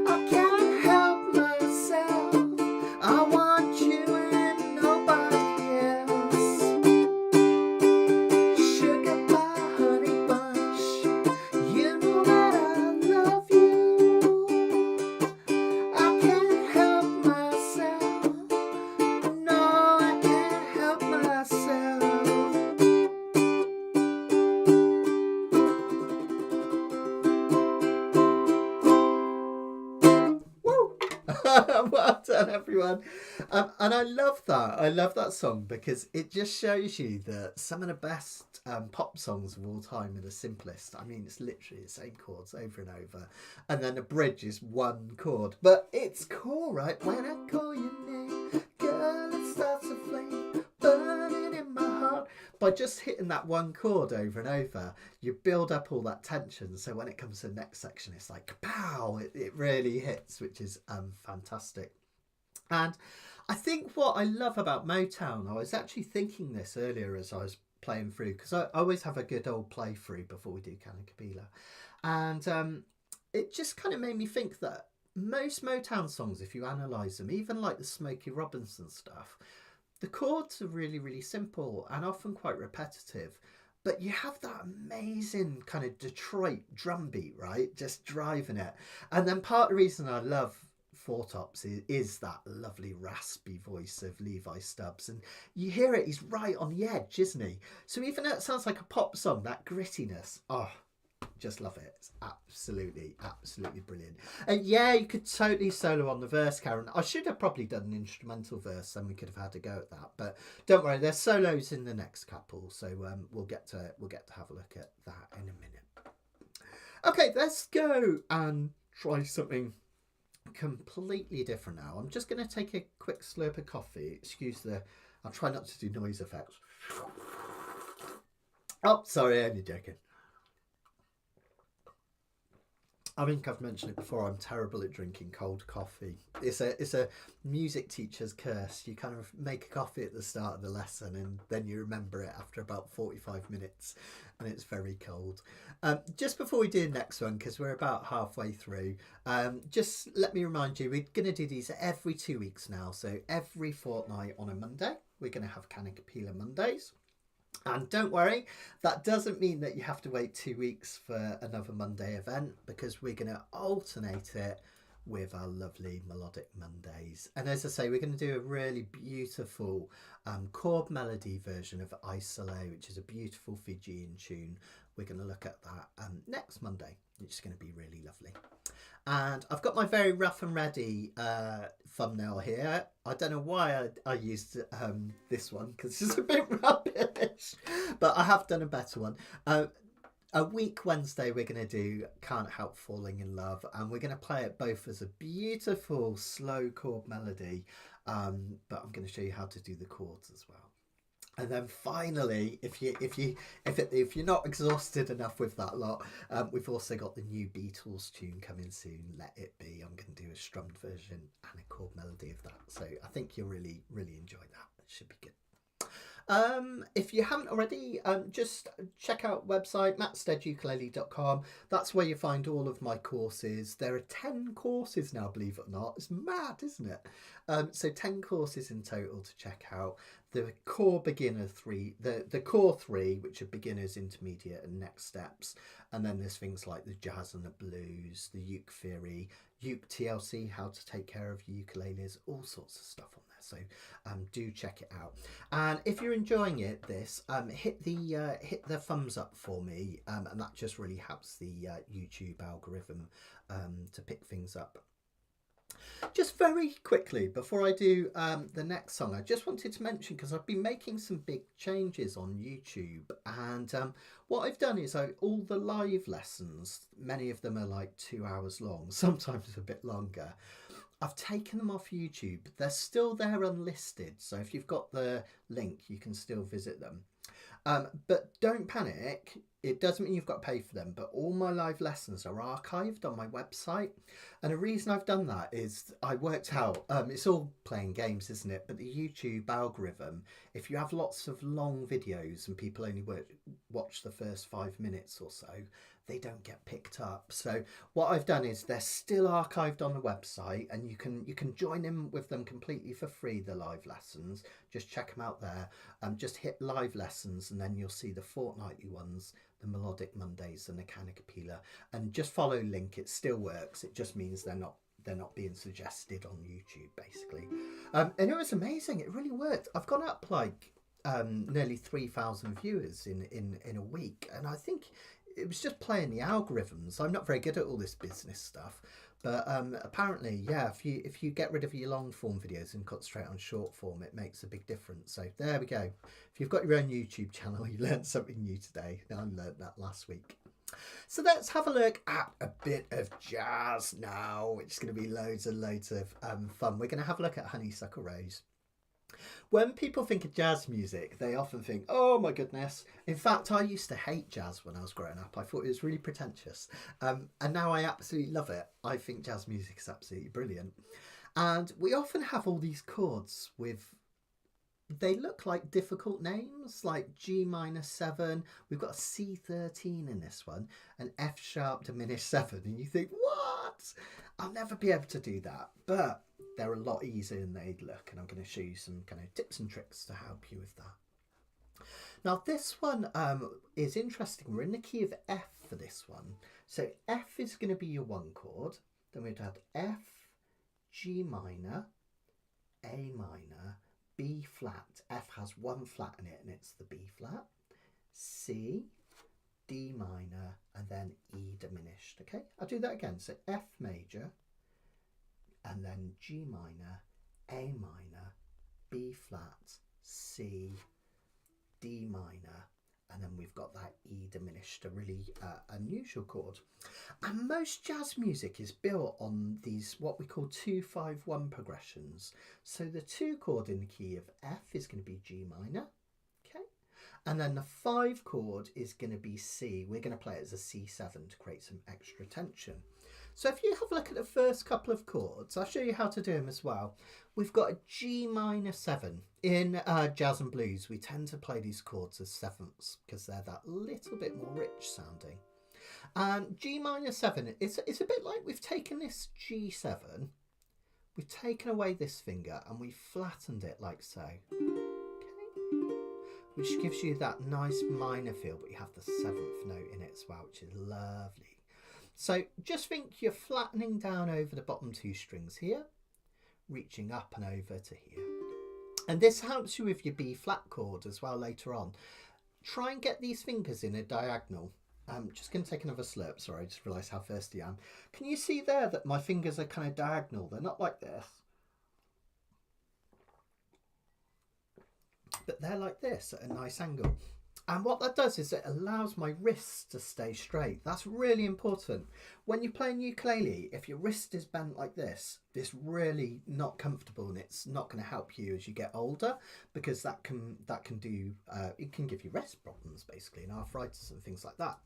Speaker 1: I can't help myself. I want you and nobody else. Sugar pie, honey bunch, you know that I love you. I can't help myself. No, I can't help myself. Woo! Well done, everyone. And I love that. I love that song because it just shows you that some of the best pop songs of all time are the simplest. I mean, it's literally the same chords over and over. And then the bridge is one chord. But it's cool, right? When I call your name, girl, it starts to flame, burning in my heart. By by just hitting that one chord over and over, you build up all that tension. So when it comes to the next section, it's like pow, it really hits, which is fantastic. And I think what I love about Motown, I was actually thinking this earlier as I was playing through, because I always have a good old playthrough before we do Kanikapila. And it just kind of made me think that most Motown songs, if you analyse them, even like the Smokey Robinson stuff, the chords are really, really simple and often quite repetitive. But you have that amazing kind of Detroit drum beat, right? Just driving it. And then part of the reason I love Four Tops is that lovely raspy voice of Levi Stubbs. And you hear it, he's right on the edge, isn't he? So even though it sounds like a pop song, that grittiness, oh, just love it. It's absolutely, absolutely brilliant. And yeah, you could totally solo on the verse, Karen. I should have probably done an instrumental verse, then we could have had a go at that. But don't worry, there's solos in the next couple, so we'll get to have a look at that in a minute. Okay, let's go and try something completely different now. I'm just going to take a quick slurp of coffee. I'll try not to do noise effects. Oh, sorry, I'm joking. I think I've mentioned it before, I'm terrible at drinking cold coffee. It's a music teacher's curse. You kind of make a coffee at the start of the lesson and then you remember it after about 45 minutes and it's very cold. Just before we do the next one, because we're about halfway through, just let me remind you, we're going to do these every 2 weeks now. So every fortnight on a Monday, we're going to have Kanikapila Mondays. And don't worry, that doesn't mean that you have to wait 2 weeks for another Monday event, because we're going to alternate it with our lovely Melodic Mondays. And as I say, we're going to do a really beautiful chord melody version of Isolé, which is a beautiful Fijian tune. We're going to look at that next Monday, which is going to be really lovely. And I've got my very rough and ready thumbnail here. I don't know why I used this one, because it's a bit rubbish, but I have done a better one. A week Wednesday we're going to do Can't Help Falling in Love, and we're going to play it both as a beautiful slow chord melody, but I'm going to show you how to do the chords as well. And then finally, if you're not exhausted enough with that lot, we've also got the new Beatles tune coming soon, Let It Be. I'm going to do a strummed version and a chord melody of that. So I think you'll really, really enjoy that. It should be good. If you haven't already, just check out website mattsteadukulele.com. That's where you find all of my courses. There are 10 courses now, believe it or not. It's mad, isn't it? So 10 courses in total to check out. The core beginner 3, the core 3, which are beginners, intermediate and next steps. And then there's things like the jazz and the blues, the uke theory, uke TLC, how to take care of your ukuleles, all sorts of stuff on there. So do check it out. And if you're enjoying this, hit the thumbs up for me, and that just really helps the YouTube algorithm to pick things up. Just very quickly, before I do the next song, I just wanted to mention, because I've been making some big changes on YouTube, and what I've done is all the live lessons, many of them are like 2 hours long, sometimes a bit longer. I've taken them off YouTube. They're still there unlisted, so if you've got the link, you can still visit them. But don't panic, it doesn't mean you've got to pay for them, but all my live lessons are archived on my website. And the reason I've done that is I worked out, it's all playing games, isn't it? But the YouTube algorithm, if you have lots of long videos and people only watch the first 5 minutes or so, they don't get picked up. So what I've done is they're still archived on the website, and you can join in with them completely for free, the live lessons. Just check them out there. Just hit live lessons, and then you'll see the fortnightly ones, the Melodic Mondays and the Kanikapila, and just follow link. It still works. It just means they're not being suggested on YouTube, basically. And it was amazing. It really worked. I've gone up like nearly 3,000 viewers in a week, and I think it was just playing the algorithms. I'm not very good at all this business stuff, but apparently, yeah, if you get rid of your long form videos and concentrate on short form, it makes a big difference. So there we go. If you've got your own YouTube channel, you learned something new today. I learned that last week. So let's have a look at a bit of jazz now, which is going to be loads and loads of fun. We're going to have a look at Honeysuckle Rose. When people think of jazz music, they often think, oh my goodness. In fact, I used to hate jazz when I was growing up. I thought it was really pretentious. And now I absolutely love it. I think jazz music is absolutely brilliant. And we often have all these chords with, they look like difficult names, like G minor 7. We've got a C13 in this one, an F sharp diminished 7. And you think, what? I'll never be able to do that. But they're a lot easier than they'd look. And I'm going to show you some kind of tips and tricks to help you with that. Now, this one is interesting. We're in the key of F for this one. So F is going to be your 1 chord. Then we'd have F, G minor, A minor, B flat. F has 1 flat in it and it's the B flat. C, D minor, and then E diminished. Okay, I'll do that again. So F major, and then G minor, A minor, B flat, C, D minor, and then we've got that E diminished, a really unusual chord. And most jazz music is built on these what we call 2-5-1 progressions. So the 2 chord in the key of F is going to be G minor, okay, and then the 5 chord is going to be C. We're going to play it as a C7 to create some extra tension. So if you have a look at the first couple of chords, I'll show you how to do them as well. We've got a G minor 7. In jazz and blues, we tend to play these chords as 7ths because they're that little bit more rich sounding. And G minor 7, it's a bit like we've taken this G7, we've taken away this finger and we've flattened it like so. Okay. Which gives you that nice minor feel, but you have the 7th note in it as well, which is lovely. So just think you're flattening down over the bottom 2 strings here, reaching up and over to here. And this helps you with your B flat chord as well later on. Try and get these fingers in a diagonal. I'm just going to take another slurp. Sorry, I just realised how thirsty I am. Can you see there that my fingers are kind of diagonal? They're not like this, but they're like this at a nice angle. And what that does is it allows my wrists to stay straight. That's really important. When you're playing ukulele, if your wrist is bent like this, it's really not comfortable and it's not going to help you as you get older, because that can do it can give you wrist problems basically, and arthritis and things like that.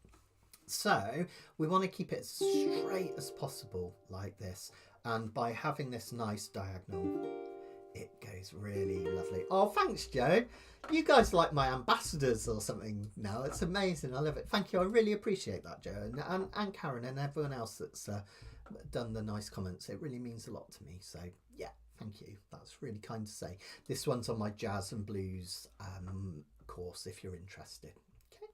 Speaker 1: So we want to keep it as straight as possible like this, and by having this nice diagonal, it goes really lovely. Oh, thanks, Joe. You guys are like my ambassadors or something now. It's amazing. I love it. Thank you. I really appreciate that, Joe, and Karen and everyone else that's done the nice comments. It really means a lot to me. So yeah, thank you. That's really kind to say. This one's on my jazz and blues course if you're interested. Okay.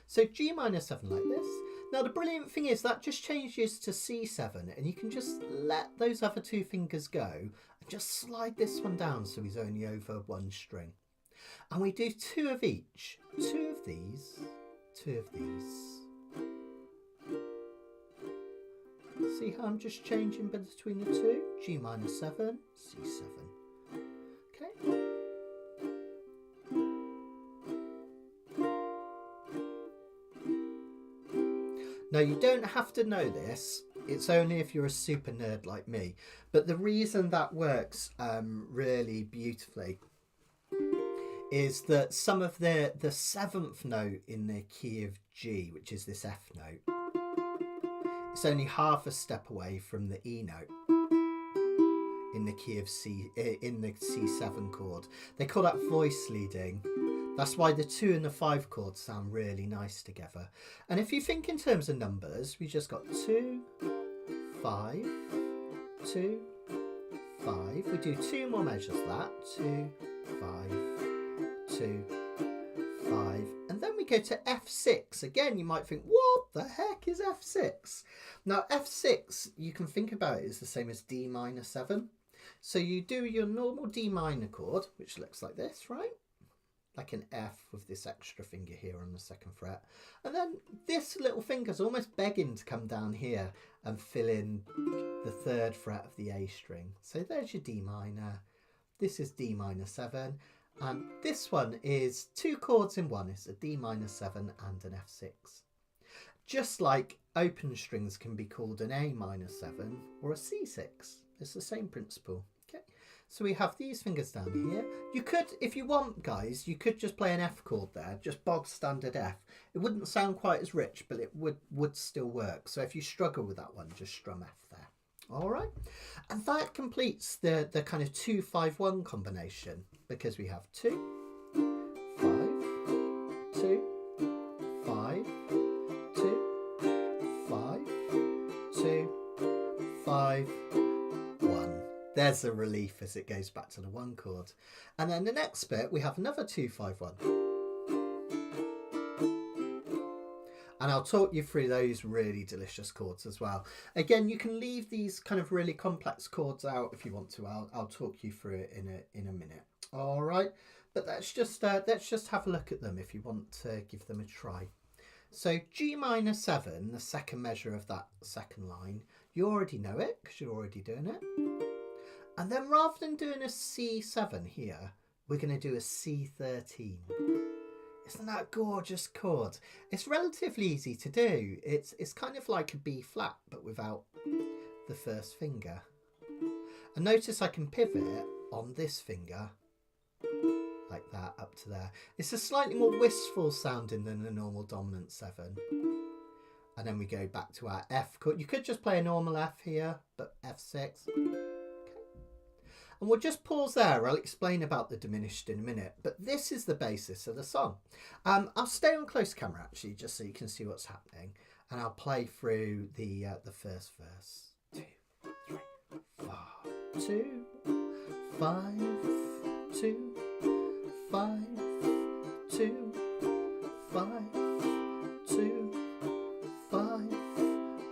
Speaker 1: So G minor 7 like this. Now the brilliant thing is that just changes to C7, and you can just let those other 2 fingers go and just slide this one down so he's only over 1 string. And we do 2 of each. 2 of these, 2 of these. See how I'm just changing between the 2? G minor 7, C7. Okay. Now you don't have to know this. It's only if you're a super nerd like me. But the reason that works really beautifully is that some of the 7th note in the key of G, which is this F note, it's only half a step away from the E note in the key of C, in the C7 chord. They call that voice leading. That's why the 2 and the 5 chords sound really nice together. And if you think in terms of numbers, we just got 2, 5, 2, 5. We do 2 more measures of that. 2, 5, 2, 5. And then we go to F6. Again, you might think, what the heck is F6? Now, F6, you can think about it as the same as D minor 7. So you do your normal D minor chord, which looks like this, right? Like an F with this extra finger here on the 2nd fret. And then this little finger's almost begging to come down here and fill in the 3rd fret of the A string. So there's your D minor. This is D minor 7. And this one is 2 chords in one. It's a D minor 7 and an F6. Just like open strings can be called an A minor 7 or a C6. It's the same principle. Okay. So we have these fingers down here. You could, if you want, guys, you could just play an F chord there, just bog standard F. It wouldn't sound quite as rich, but it would still work. So if you struggle with that one, just strum F there. All right. And that completes the kind of 2-5-1 combination, because we have 2, 5, 2, 5, 2, 5, 2, 5, 1. There's a relief as it goes back to the 1 chord. And then the next bit, we have another 2-5-1. And I'll talk you through those really delicious chords as well. Again, you can leave these kind of really complex chords out if you want to. I'll talk you through it in a minute. All right, but let's just have a look at them if you want to give them a try. So G minor 7, the second measure of that second line, you already know it because you're already doing it. And then rather than doing a C7 here, we're going to do a C13. Isn't that a gorgeous chord? It's relatively easy to do. It's kind of like a B flat, but without the first finger. And notice I can pivot on this finger, like that, up to there. It's a slightly more wistful sounding than the normal dominant 7. And then we go back to our F chord. You could just play a normal F here, but F6. And we'll just pause there. I'll explain about the diminished in a minute, but this is the basis of the song. I'll stay on close camera actually, just so you can see what's happening, and I'll play through the first verse. 2, 3, 4. 2, 5, 2, 5, 2, 5, 2, 5,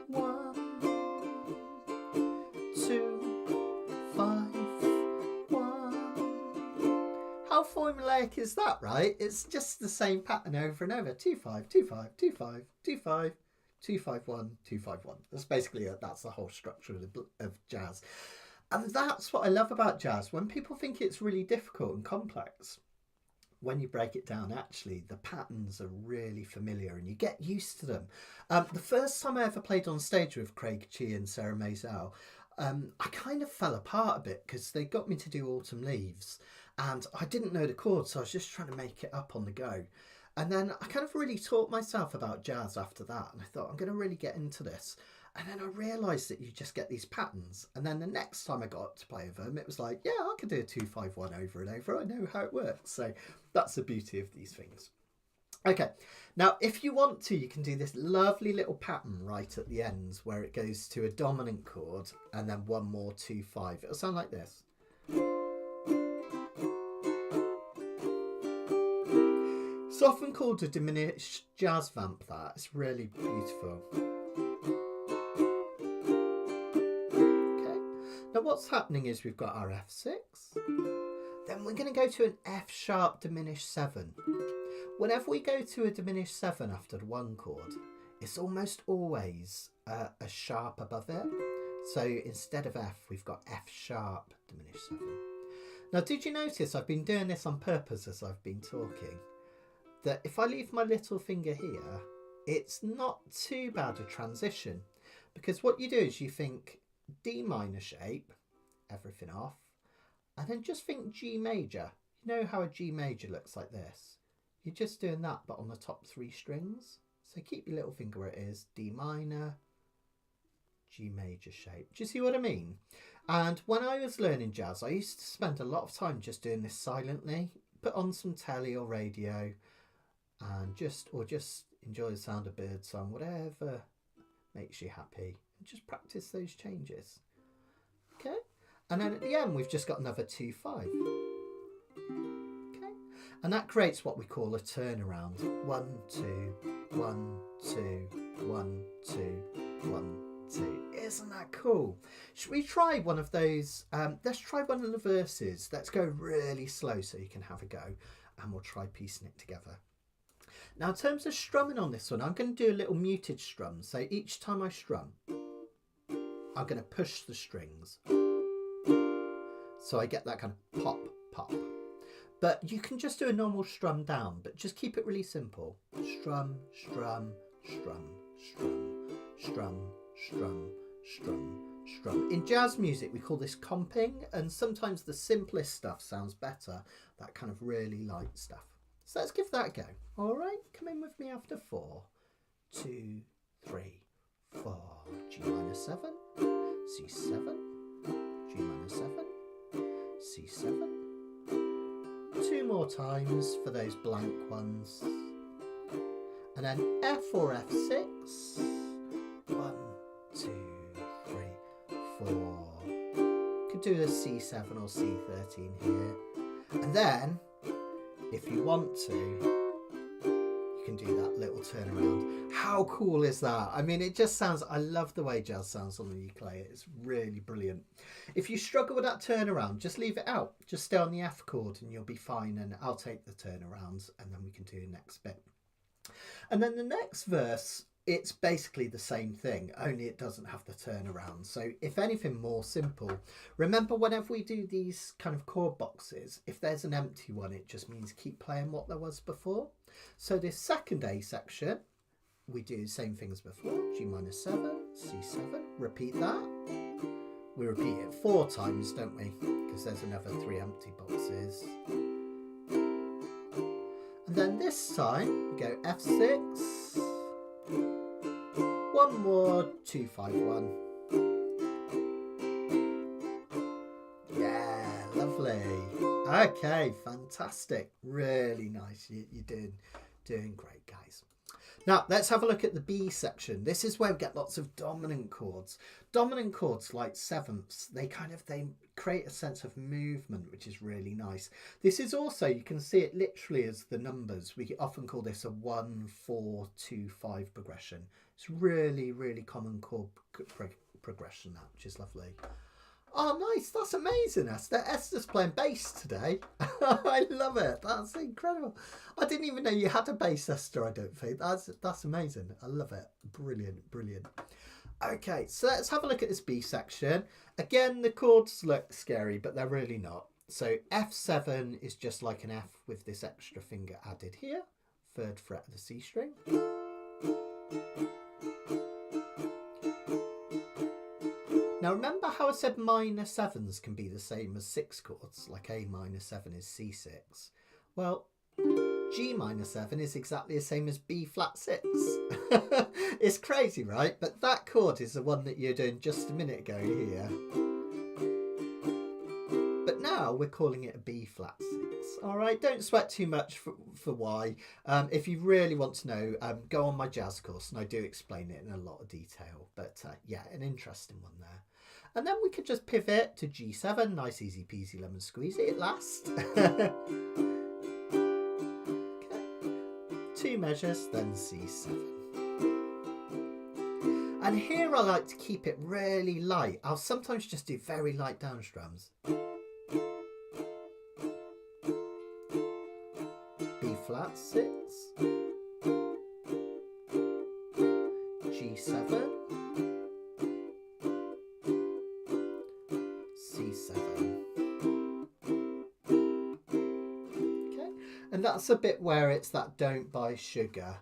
Speaker 1: 1, 2, 5. How formulaic is that, right? It's just the same pattern over and over. 2 5 2 5 2 5 2 5 2 5 1 2 5 1. That's basically it. That's the whole structure of jazz, and that's what I love about jazz. When people think it's really difficult and complex, when you break it down, actually the patterns are really familiar and you get used to them. The first time I ever played on stage with Craig Chi and Sarah Maisel, I kind of fell apart a bit because they got me to do Autumn Leaves. And I didn't know the chords, so I was just trying to make it up on the go. And then I kind of really taught myself about jazz after that. And I thought, I'm going to really get into this. And then I realised that you just get these patterns. And then the next time I got to play with them, it was like, yeah, I could do a 2-5-1 over and over. I know how it works. So that's the beauty of these things. Okay, now if you want to, you can do this lovely little pattern right at the ends where it goes to a dominant chord and then one more 2-5. It'll sound like this. It's often called a diminished jazz vamp, that. It's really beautiful. Okay, now what's happening is we've got our F6, then we're going to go to an F sharp diminished 7. Whenever we go to a diminished 7 after the 1 chord, it's almost always a sharp above it. So instead of F, we've got F sharp diminished 7. Now, did you notice I've been doing this on purpose as I've been talking? That if I leave my little finger here, it's not too bad a transition, because what you do is you think D minor shape, everything off, and then just think G major. You know how a G major looks like this? You're just doing that, but on the top 3 strings. So keep your little finger where it is, D minor, G major shape. Do you see what I mean? And when I was learning jazz, I used to spend a lot of time just doing this silently, put on some telly or radio, and just enjoy the sound of birdsong, whatever makes you happy, and just practice those changes. Okay, and then at the end we've just got another 2-5. Okay, and that creates what we call a turnaround. 1 2 1 2 1 2 1 2. Isn't that cool? Should we try one of those? Let's try one of the verses. Let's go really slow so you can have a go, and we'll try piecing it together. Now, in terms of strumming on this one, I'm going to do a little muted strum. So each time I strum, I'm going to push the strings. So I get that kind of pop, pop. But you can just do a normal strum down, but just keep it really simple. Strum, strum, strum, strum, strum, strum, strum, strum. In jazz music, we call this comping, and sometimes the simplest stuff sounds better, that kind of really light stuff. So let's give that a go. All right, come in with me after 4, 2, 3, 4. G minor 7, C7, G minor 7, C7. 2 more times for those blank ones. And then F or F6. 1, 2, 3, 4. Could do a C7 or C13 here. And then, if you want to, you can do that little turnaround. How cool is that? I mean, it just sounds, I love the way jazz sounds on the ukulele. It's really brilliant. If you struggle with that turnaround, just leave it out. Just stay on the F chord and you'll be fine. And I'll take the turnarounds and then we can do the next bit. And then the next verse, it's basically the same thing, only it doesn't have the turnaround. So if anything, more simple. Remember, whenever we do these kind of chord boxes, if there's an empty one, it just means keep playing what there was before. So this second A section, we do the same thing as before. G minor 7, C7, repeat that. We repeat it 4 times, don't we? Because there's another 3 empty boxes. And then this time, we go F6. 1 more, 2, 5, 1. Yeah, lovely. Okay, fantastic. Really nice. You're doing great, guys. Now, let's have a look at the B section. This is where we get lots of dominant chords. Dominant chords like sevenths, they create a sense of movement, which is really nice. This is also, you can see it literally as the numbers. We often call this a 1, 4, 2, 5 progression. It's really, really common chord progression, that, which is lovely. Oh, nice. That's amazing, Esther. Esther's playing bass today. I love it. That's incredible. I didn't even know you had a bass, Esther, I don't think. That's amazing. I love it. Brilliant, brilliant. Okay, so let's have a look at this B section. Again, the chords look scary, but they're really not. So F7 is just like an F with this extra finger added here. 3rd fret of the C string. Now remember how I said minor 7s can be the same as 6 chords, like A minor 7 is C6? Well, G minor 7 is exactly the same as B flat 6. It's crazy, right? But that chord is the one that you're doing just a minute ago here. But now we're calling it a B flat 6. All right, don't sweat too much for why. If you really want to know, go on my jazz course and I do explain it in a lot of detail. But yeah, an interesting one there. And then we could just pivot to G7, nice easy peasy lemon squeezy at last. Okay. 2 measures, then C7. And here I like to keep it really light. I'll sometimes just do very light down strums. B flat 6, G7, C7. Okay, and that's a bit where it's that Don't Buy Sugar.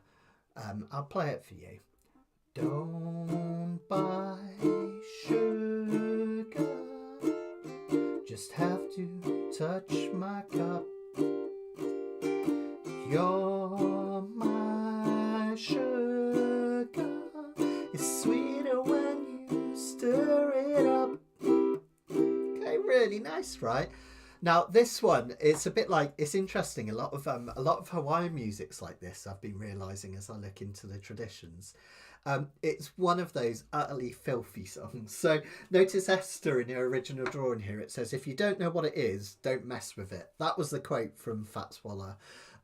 Speaker 1: I'll play it for you. Don't buy sugar, just have to touch my cup. You're my sugar, it's sweeter when you stir it up. Okay, really nice, right? Now this one, it's a bit like, it's interesting. A lot of Hawaiian music's like this, I've been realising as I look into the traditions. It's one of those utterly filthy songs. So notice Esther in her original drawing here, it says, if you don't know what it is, don't mess with it. That was the quote from Fats Waller.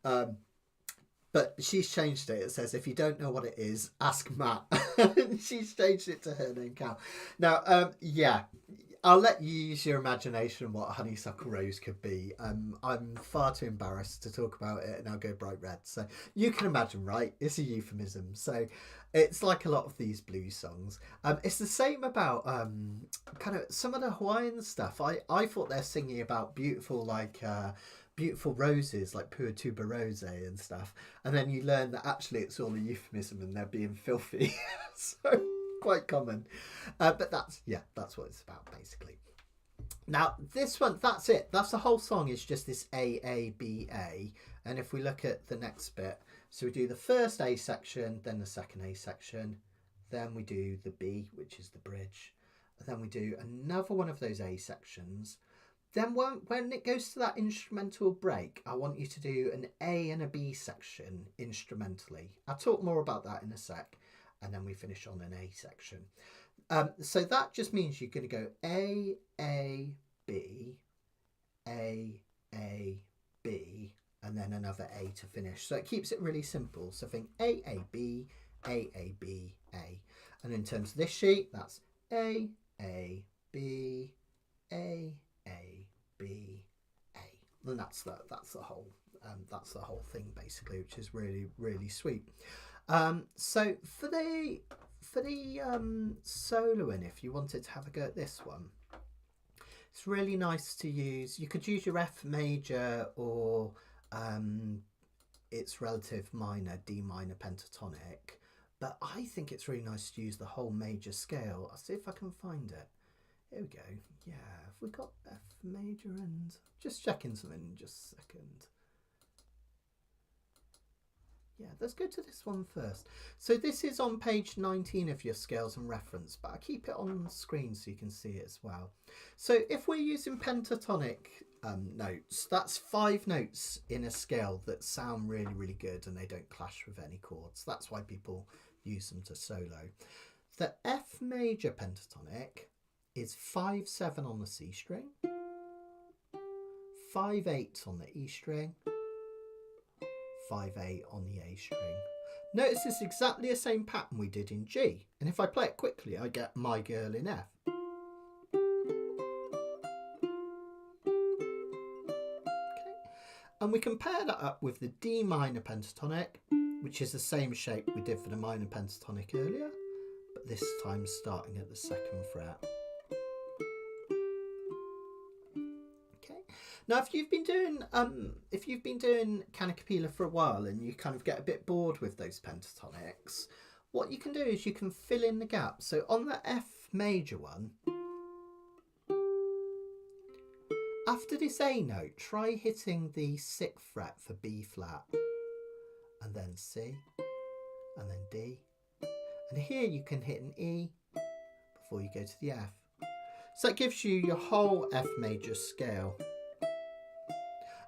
Speaker 1: But she's changed it. It says, if you don't know what it is, ask Matt. She's changed it to her name, Cal. Now, yeah, I'll let you use your imagination what a honeysuckle rose could be. I'm far too embarrassed to talk about it, and I'll go bright red. So you can imagine, right? It's a euphemism. So it's like a lot of these blues songs. It's the same about kind of some of the Hawaiian stuff. I thought they're singing about beautiful, like beautiful roses, like Pua tuberose and stuff. And then you learn that actually it's all a euphemism and they're being filthy. So quite common. But that's what it's about basically. Now this one, that's it. That's the whole song. Is just this A A B A. And if we look at the next bit, so we do the first A section, then the second A section, then we do the B, which is the bridge, and then we do another one of those A sections. Then when it goes to that instrumental break, I want you to do an A and a B section instrumentally. I'll talk more about that in a sec, and then we finish on an A section. So that just means you're going to go A, B, A, B, and then another A to finish. So it keeps it really simple. So think A, B, A, B, A. And in terms of this sheet, that's A, B, A, B, A. And that's the whole thing basically, which is really, really sweet. So for the soloing, if you wanted to have a go at this one, it's really nice to use. You could use your F major or its relative minor, D minor pentatonic, but I think it's really nice to use the whole major scale. I'll see if I can find it. Here we go. Yeah, have we got F major and just checking something in just a second. Yeah, let's go to this one first. So this is on page 19 of your scales and reference, but I keep it on the screen so you can see it as well. So if we're using pentatonic notes, that's 5 notes in a scale that sound really, really good and they don't clash with any chords. That's why people use them to solo. The F major pentatonic is 5/7 on the C string, 5/8 on the E string, 5/8 on the A string. Notice it's exactly the same pattern we did in G, and if I play it quickly I get My Girl in F. Okay. And we compare that up with the D minor pentatonic, which is the same shape we did for the minor pentatonic earlier, but this time starting at the 2nd fret. Now, if you've been doing Kanikapila for a while and you kind of get a bit bored with those pentatonics, what you can do is you can fill in the gaps. So on the F major one, after this A note, try hitting the 6th fret for B flat, and then C, and then D. And here you can hit an E before you go to the F. So it gives you your whole F major scale.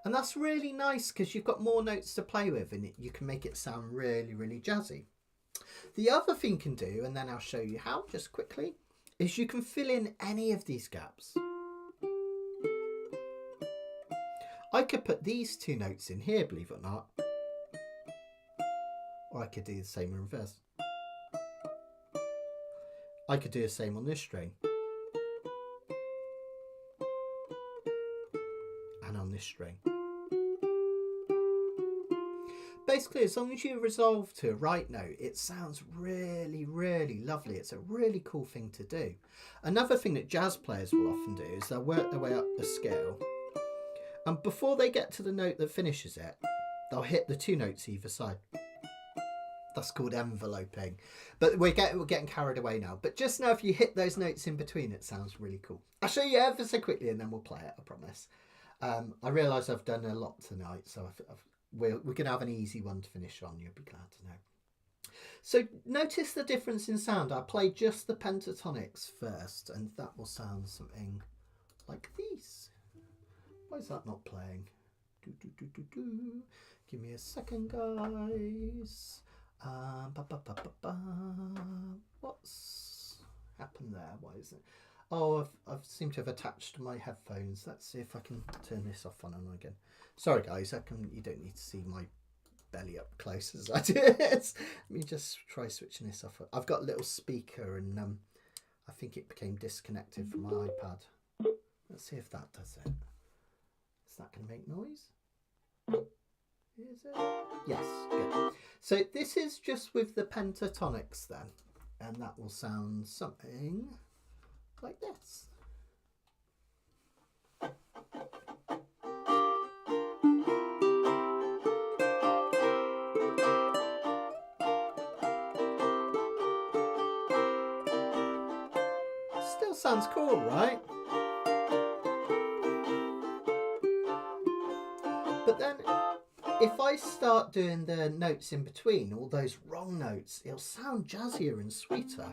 Speaker 1: And that's really nice because you've got more notes to play with and you can make it sound really, really jazzy. The other thing you can do, and then I'll show you how just quickly, is you can fill in any of these gaps. I could put these 2 notes in here, believe it or not. Or I could do the same in reverse. I could do the same on this string. And on this string. Basically, as long as you resolve to a right note, it sounds really, really lovely. It's a really cool thing to do. Another thing that jazz players will often do is they'll work their way up the scale, and before they get to the note that finishes it, they'll hit the 2 notes either side. That's called enveloping. But we're getting carried away now. But just now, if you hit those notes in between, it sounds really cool. I'll show you ever so quickly and then we'll play it, I promise. I realise I've done a lot tonight, so we're going to have an easy one to finish on, you'll be glad to know. So notice the difference in sound. I'll play just the pentatonics first, and that will sound something like these. Why is that not playing? Give me a second, guys. What's happened there? Why is it? Oh, I've seemed to have attached my headphones. Let's see if I can turn this off on and on again. Sorry guys, you don't need to see my belly up close as I do it. Let me just try switching this off. I've got a little speaker and I think it became disconnected from my iPad. Let's see if that does it. Is that going to make noise? Is it? Yes, good. So this is just with the pentatonics then, and that will sound something like this. sounds cool, right? But then if I start doing the notes in between, all those wrong notes, it'll sound jazzier and sweeter.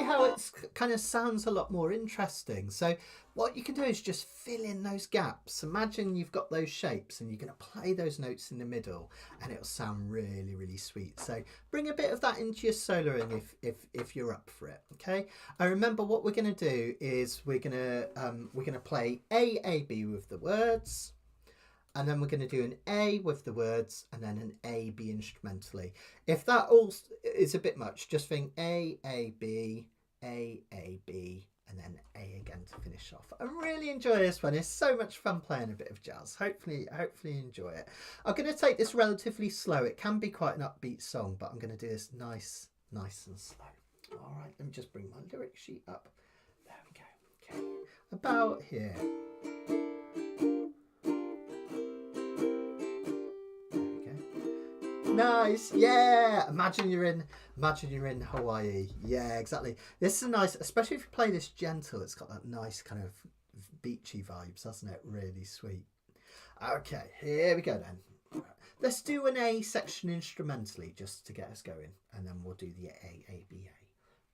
Speaker 1: How it kind of sounds a lot more interesting. So what you can do is just fill in those gaps. Imagine you've got those shapes and you're going to play those notes in the middle and it'll sound really, really sweet. So bring a bit of that into your soloing if you're up for it. Okay, and remember what we're going to do is we're going to play A B with the words, and then we're going to do an A with the words and then an A B instrumentally. If that all is a bit much, just think A B, and then A again to finish off. I really enjoy this one. It's so much fun playing a bit of jazz. Hopefully you enjoy it. I'm going to take this relatively slow. It can be quite an upbeat song, but I'm going to do this nice and slow. All right, let me just bring my lyric sheet up. There we go. Okay, about here. Nice, yeah. Imagine you're in Hawaii. Yeah, exactly. This is nice, especially if you play this gentle. It's got that nice kind of beachy vibes, hasn't it? Really sweet. Okay, here we go then. Let's do an A section instrumentally just to get us going, and then we'll do the A B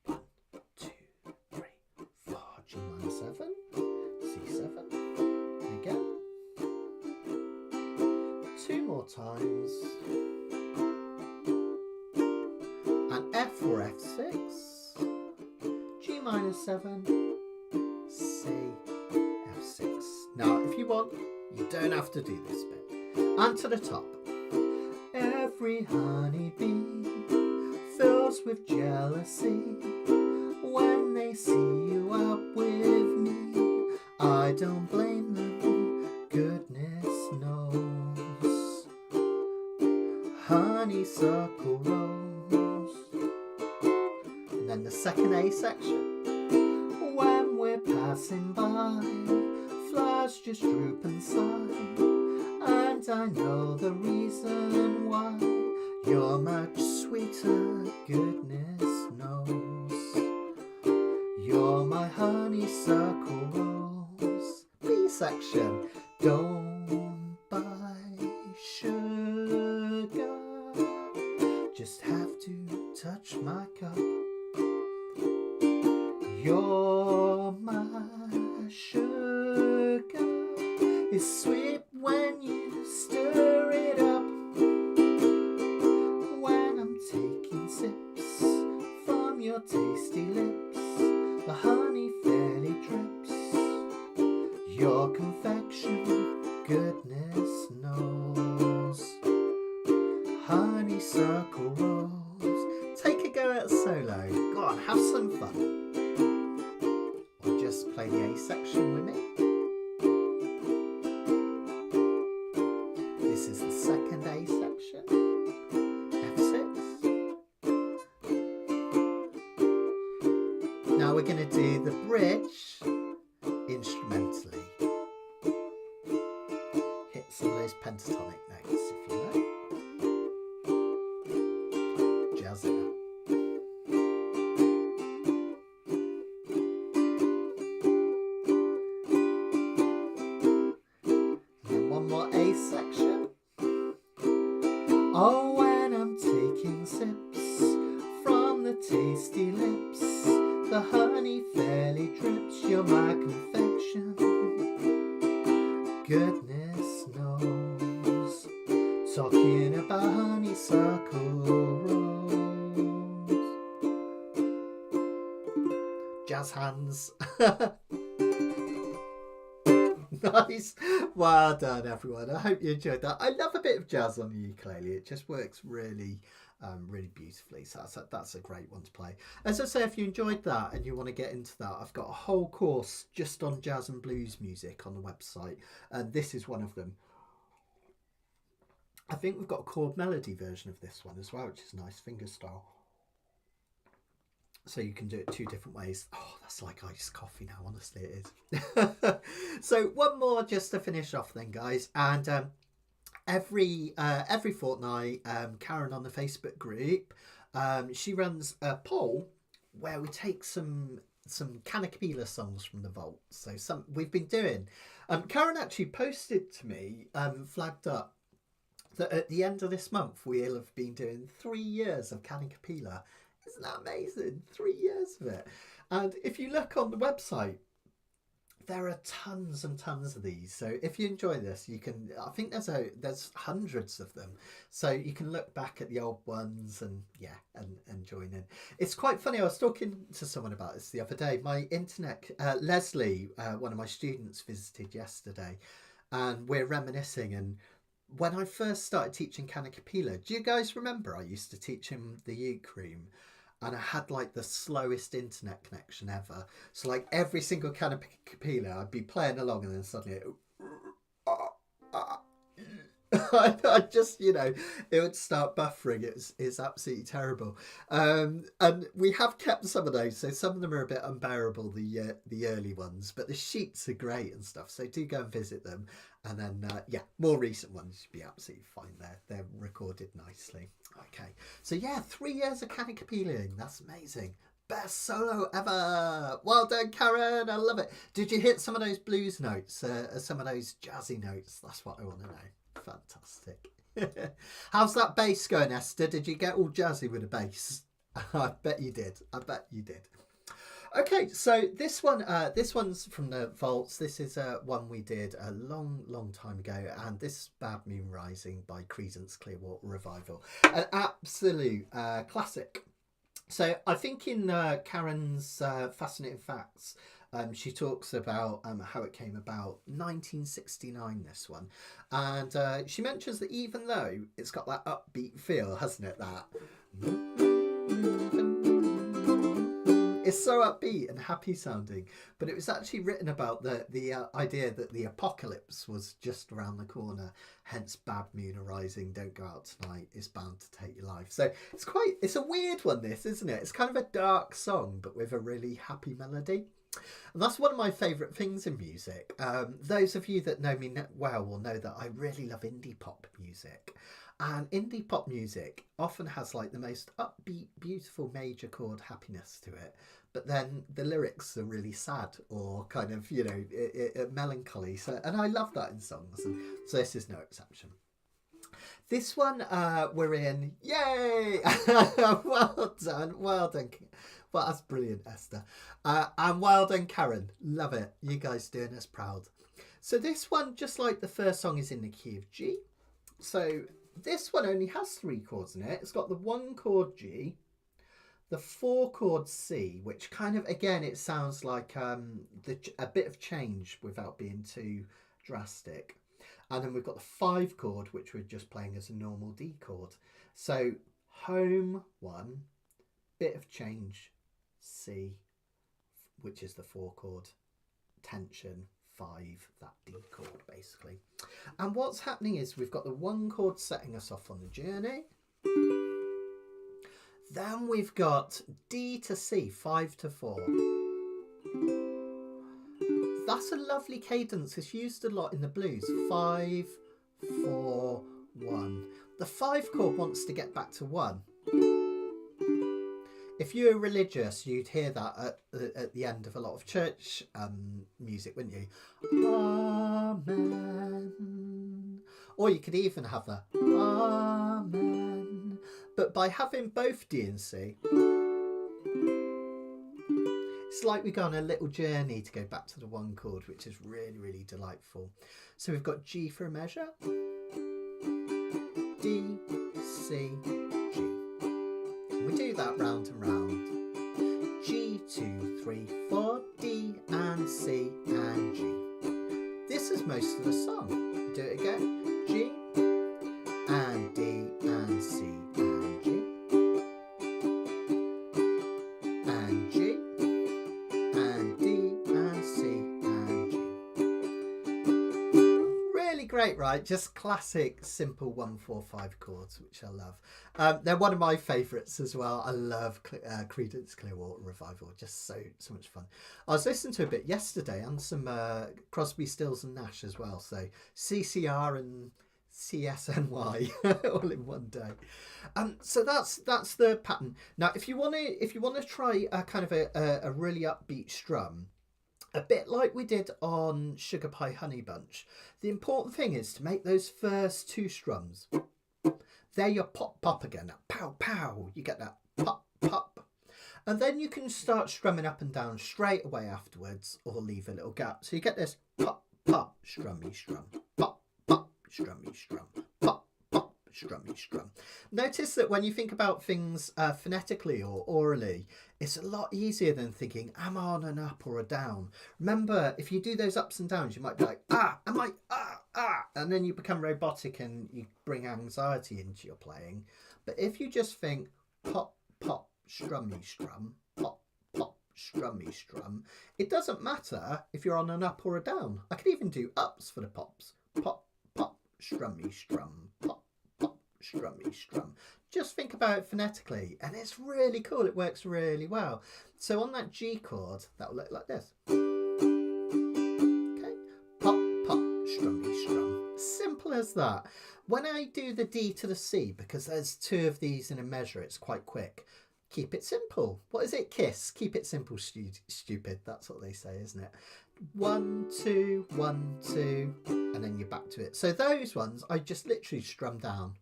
Speaker 1: A. 1, 2, 3, 4. G minor 7, C7. And again. 2 more times. F or F6, G minor 7, C, F6. Now, if you want, you don't have to do this bit. And to the top. Every honeybee fills with jealousy when they see you out with me. I don't blame them, goodness knows. Honeysuckle rose. Then the second A section. When we're passing by, flowers just droop and sigh, and I know the reason why. You're much sweeter, goodness knows. You're my honeysuckle rose. B section. Don't buy sugar, just have to touch my cup. You're my sugar, it's sweet when you stir it up. When I'm taking sips from your tasty lips, the honey fairly drips. Your confection, goodness knows. Honeysuckle rose. Take a go at solo. Go on, have some fun. Just play the A section with me. This is the second A section. F6. Now we're going to do the bridge instrumentally. Hit some of those pentatonic notes if you like. Jazz it up. Oh, when I'm taking sips from the tasty lips, the honey fairly drips. You're my confection, goodness knows. Talking about honeysuckle rose. Jazz hands. Nice. Well done, everyone. I hope you enjoyed that. I love a bit of jazz on the ukulele. It just works really really beautifully. So that's a great one to play. As I say, if you enjoyed that and you want to get into that, I've got a whole course just on jazz and blues music on the website, and this is one of them. I think we've got a chord melody version of this one as well, which is nice, finger style. So you can do it 2 different ways. Oh, that's like iced coffee now, honestly it is. So one more just to finish off then, guys. And every fortnight, Karen on the Facebook group, she runs a poll where we take some Kanikapila songs from the vault. So we've been doing. Karen actually posted to me, flagged up, that at the end of this month we'll have been doing 3 years of Kanikapila. Isn't that amazing? 3 years of it. And if you look on the website, there are tons and tons of these. So if you enjoy this, you can, I think there's hundreds of them. So you can look back at the old ones and join in. It's quite funny. I was talking to someone about this the other day. My internet, Leslie, one of my students, visited yesterday, and we're reminiscing. And when I first started teaching Kanikapila, do you guys remember I used to teach him the ukulele, and I had like the slowest internet connection ever. So like every single Kanikapila, I'd be playing along and then suddenly I just, it would start buffering. It's absolutely terrible. And we have kept some of those, so some of them are a bit unbearable, the early ones, but the sheets are great and stuff, so do go and visit them. And then more recent ones should be absolutely fine. They're recorded nicely. Okay, so 3 years of Kanikapiling. That's amazing. Best solo ever. Well done, Karen. I love it. Did you hit some of those blues notes, some of those jazzy notes? That's what I want to know. Fantastic. How's that bass going, Esther? Did you get all jazzy with the bass? I bet you did. Okay, so this one's from the vaults. This is one we did a long time ago, and this is Bad Moon Rising by Creedence Clearwater Revival, an absolute classic. So I think in Karen's Fascinating Facts, she talks about how it came about, 1969, this one, and she mentions that even though it's got that upbeat feel, hasn't it, that it's so upbeat and happy sounding, but it was actually written about the idea that the apocalypse was just around the corner, hence Bad Moon Arising, don't go out tonight, it's bound to take your life. So it's a weird one, this, isn't it? It's kind of a dark song, but with a really happy melody. And that's one of my favourite things in music. Those of you that know me well will know that I really love indie pop music. And indie pop music often has like the most upbeat, beautiful major chord happiness to it. But then the lyrics are really sad or kind of, melancholy. So, and I love that in songs. And so this is no exception. This one we're in. Yay! Well done. Well, that's brilliant, Esther. And well done, Karen. Love it. You guys doing us proud. So this one, just like the first song, is in the key of G. So this one only has 3 chords in it. It's got the 1 chord G, the 4 chord C, which kind of, again, it sounds like a bit of change without being too drastic. And then we've got the 5 chord, which we're just playing as a normal D chord. So home 1, bit of change C, which is the 4 chord, tension 5, that D chord basically. And what's happening is we've got the 1 chord setting us off on the journey. Then we've got D to C, 5 to 4. That's a lovely cadence. It's used a lot in the blues. 5, 4, 1. The 5 chord wants to get back to 1. If you were religious, you'd hear that at the end of a lot of church music, wouldn't you? Amen. Or you could even have the Amen. But by having both D and C, it's like we go on a little journey to go back to the 1 chord, which is really, really delightful. So we've got G for a measure, D, C, G. We do that round and round. G, 2, 3, 4, D and C and G. This is most of the song. Do it again. G and D and C and G. great, right? Just classic, simple 1-4-5 chords, which I love. They're one of my favourites as well. I love Creedence Clearwater Revival. Just so much fun. I was listening to a bit yesterday and some Crosby, Stills and Nash as well. So CCR and CSNY all in one day. So that's the pattern. Now, if you want to try a kind of a really upbeat strum, a bit like we did on Sugar Pie Honey Bunch, the important thing is to make those first two strums. They're your pop pop again. That pow pow. You get that pop pop. And then you can start strumming up and down straight away afterwards, or leave a little gap. So you get this pop pop strummy strum. Pop pop strummy strum. Pop pop strummy strum. Notice that when you think about things phonetically or orally, it's a lot easier than thinking, am I on an up or a down? Remember, if you do those ups and downs, you might be like, am I, and then you become robotic and you bring anxiety into your playing. But if you just think, pop, pop, strummy strum, pop, pop, strummy strum, it doesn't matter if you're on an up or a down. I could even do ups for the pops. Pop, pop, strummy strum, pop, pop, strummy strum. Just think about it phonetically, and it's really cool. It works really well. So on that G chord, that will look like this. Okay, pop, pop, strummy strum. Simple as that. When I do the D to the C, because there's two of these in a measure, it's quite quick. Keep it simple. What is it? Kiss. Keep it simple, stupid. That's what they say, isn't it? 1, 2, 1, 2, and then you're back to it. So those ones, I just literally strum down.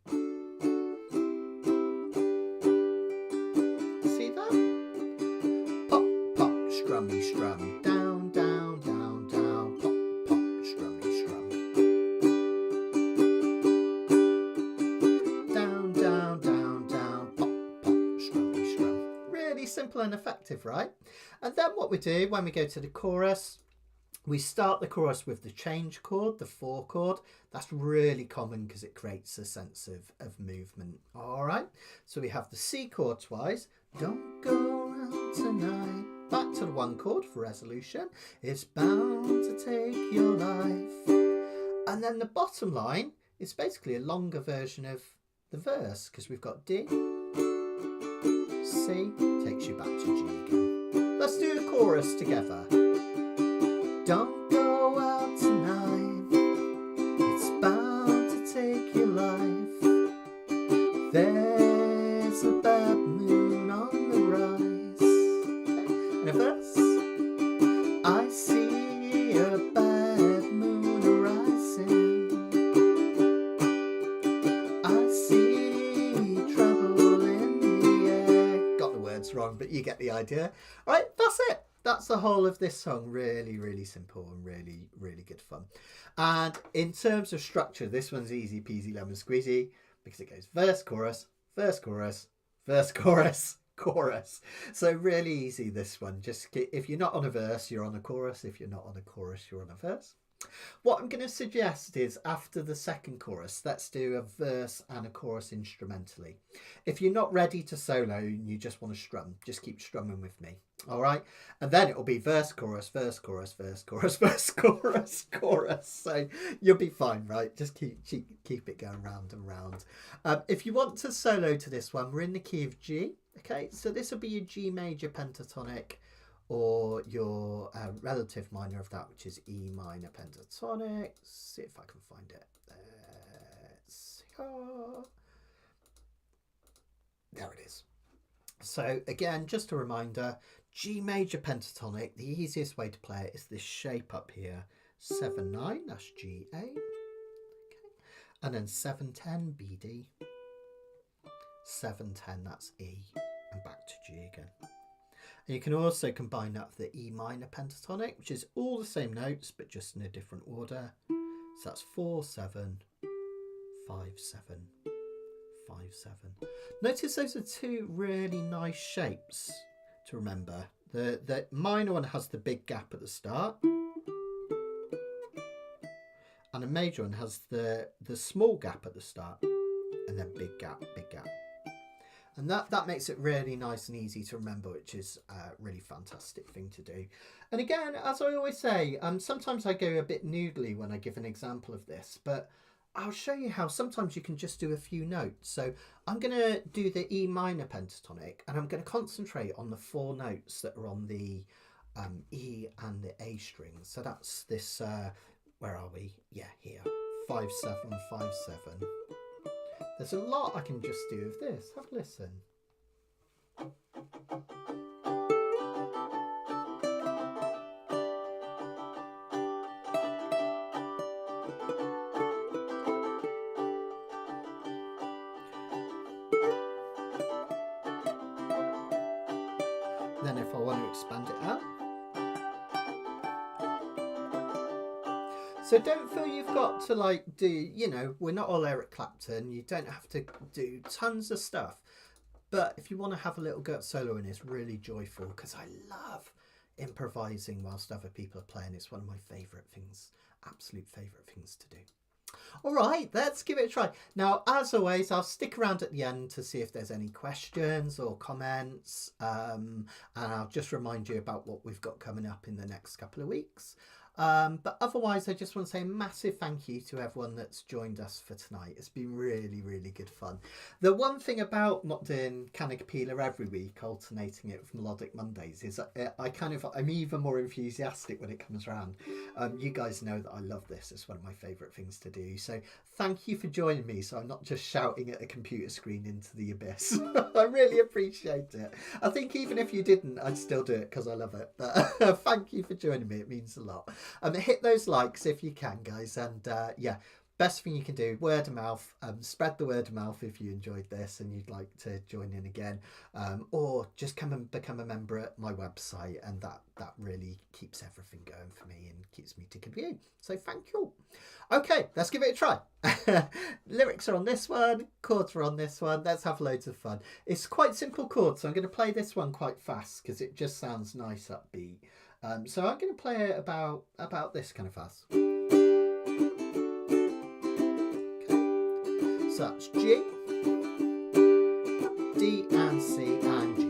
Speaker 1: Strummy strum, down, down, down, down, pop, pop, strummy strum. Down, down, down, down, pop, pop, strummy strum. Really simple and effective, right? And then what we do when we go to the chorus, we start the chorus with the change chord, the 4 chord. That's really common because it creates a sense of movement. All right, so we have the C chord twice. Don't go out tonight. Back to the 1 chord for resolution. It's bound to take your life. And then the bottom line is basically a longer version of the verse because we've got D, C, takes you back to G again. Let's do the chorus together. Don't go out tonight. It's bound to take your life. There's a bad moon on the rise. And a verse. I see a bad moon arising. I see trouble in the air. Got the words wrong, but you get the idea. All right, that's it. That's the whole of this song. Really, really simple and really, really good fun. And in terms of structure, this one's easy peasy lemon squeezy because it goes verse, chorus, verse, chorus, verse, chorus, chorus. So really easy, this one. Just if you're not on a verse, you're on a chorus. If you're not on a chorus, you're on a verse. What I'm going to suggest is after the second chorus, let's do a verse and a chorus instrumentally. If you're not ready to solo and you just want to strum, just keep strumming with me. All right. And then it'll be verse, chorus, verse, chorus, verse, chorus, verse, chorus, chorus. So you'll be fine, right? Just keep it going round and round. If you want to solo to this one, we're in the key of G. Okay. So this will be your G major pentatonic, or your relative minor of that, which is E minor pentatonic. Let's see if I can find it. There it is. So again, just a reminder, G major pentatonic, the easiest way to play it is this shape up here. 7-9, that's G A. Okay. And then 7-10, B D. 7-10, that's E. And back to G again. And you can also combine that with the E minor pentatonic, which is all the same notes, but just in a different order. So that's 4-7, 5-7, 5-7. Notice those are two really nice shapes to remember. The minor one has the big gap at the start. And the major one has the small gap at the start. And then big gap, big gap. And that makes it really nice and easy to remember, which is a really fantastic thing to do. And again, as I always say, sometimes I go a bit noodly when I give an example of this, but I'll show you how sometimes you can just do a few notes. So I'm going to do the E minor pentatonic, and I'm going to concentrate on the 4 notes that are on the E and the A strings. So that's this, where are we? Yeah, here. 5, 7, 5, 7. There's a lot I can just do with this. Have a listen. Then if I want to expand it out. So don't feel you've got to like do, you know, we're not all Eric Clapton. You don't have to do tons of stuff. But if you want to have a little go at solo, and it's really joyful, because I love improvising whilst other people are playing. It's one of my favourite things, absolute favourite things to do. All right, let's give it a try. Now, as always, I'll stick around at the end to see if there's any questions or comments. And I'll just remind you about what we've got coming up in the next couple of weeks. But otherwise, I just want to say a massive thank you to everyone that's joined us for tonight. It's been really, really good fun. The one thing about not doing Kanikapila every week, alternating it with Melodic Mondays, is I'm even more enthusiastic when it comes around. You guys know that I love this. It's one of my favourite things to do. So thank you for joining me, so I'm not just shouting at a computer screen into the abyss. I really appreciate it. I think even if you didn't, I'd still do it because I love it. But thank you for joining me. It means a lot. Hit those likes if you can, guys, and yeah, best thing you can do, word of mouth. Spread the word of mouth if you enjoyed this and you'd like to join in again, or just come and become a member at my website, and that really keeps everything going for me and keeps me ticking for you. So thank you. Okay, let's give it a try. Lyrics are on this one, chords are on this one. Let's have loads of fun. It's quite simple chords, so I'm going to play this one quite fast because it just sounds nice upbeat. So I'm going to play it about this kind of fast. Okay. So that's G, D and C and G.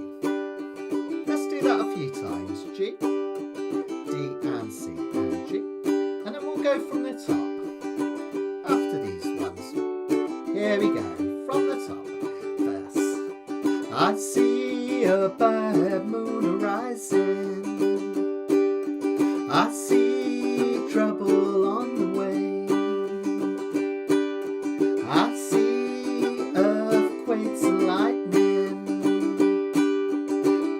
Speaker 1: Let's do that a few times. G, D and C and G. And then we'll go from the top after these ones. Here we go, from the top. First, I see a bad moon arising. I see trouble on the way. I see earthquakes and lightning.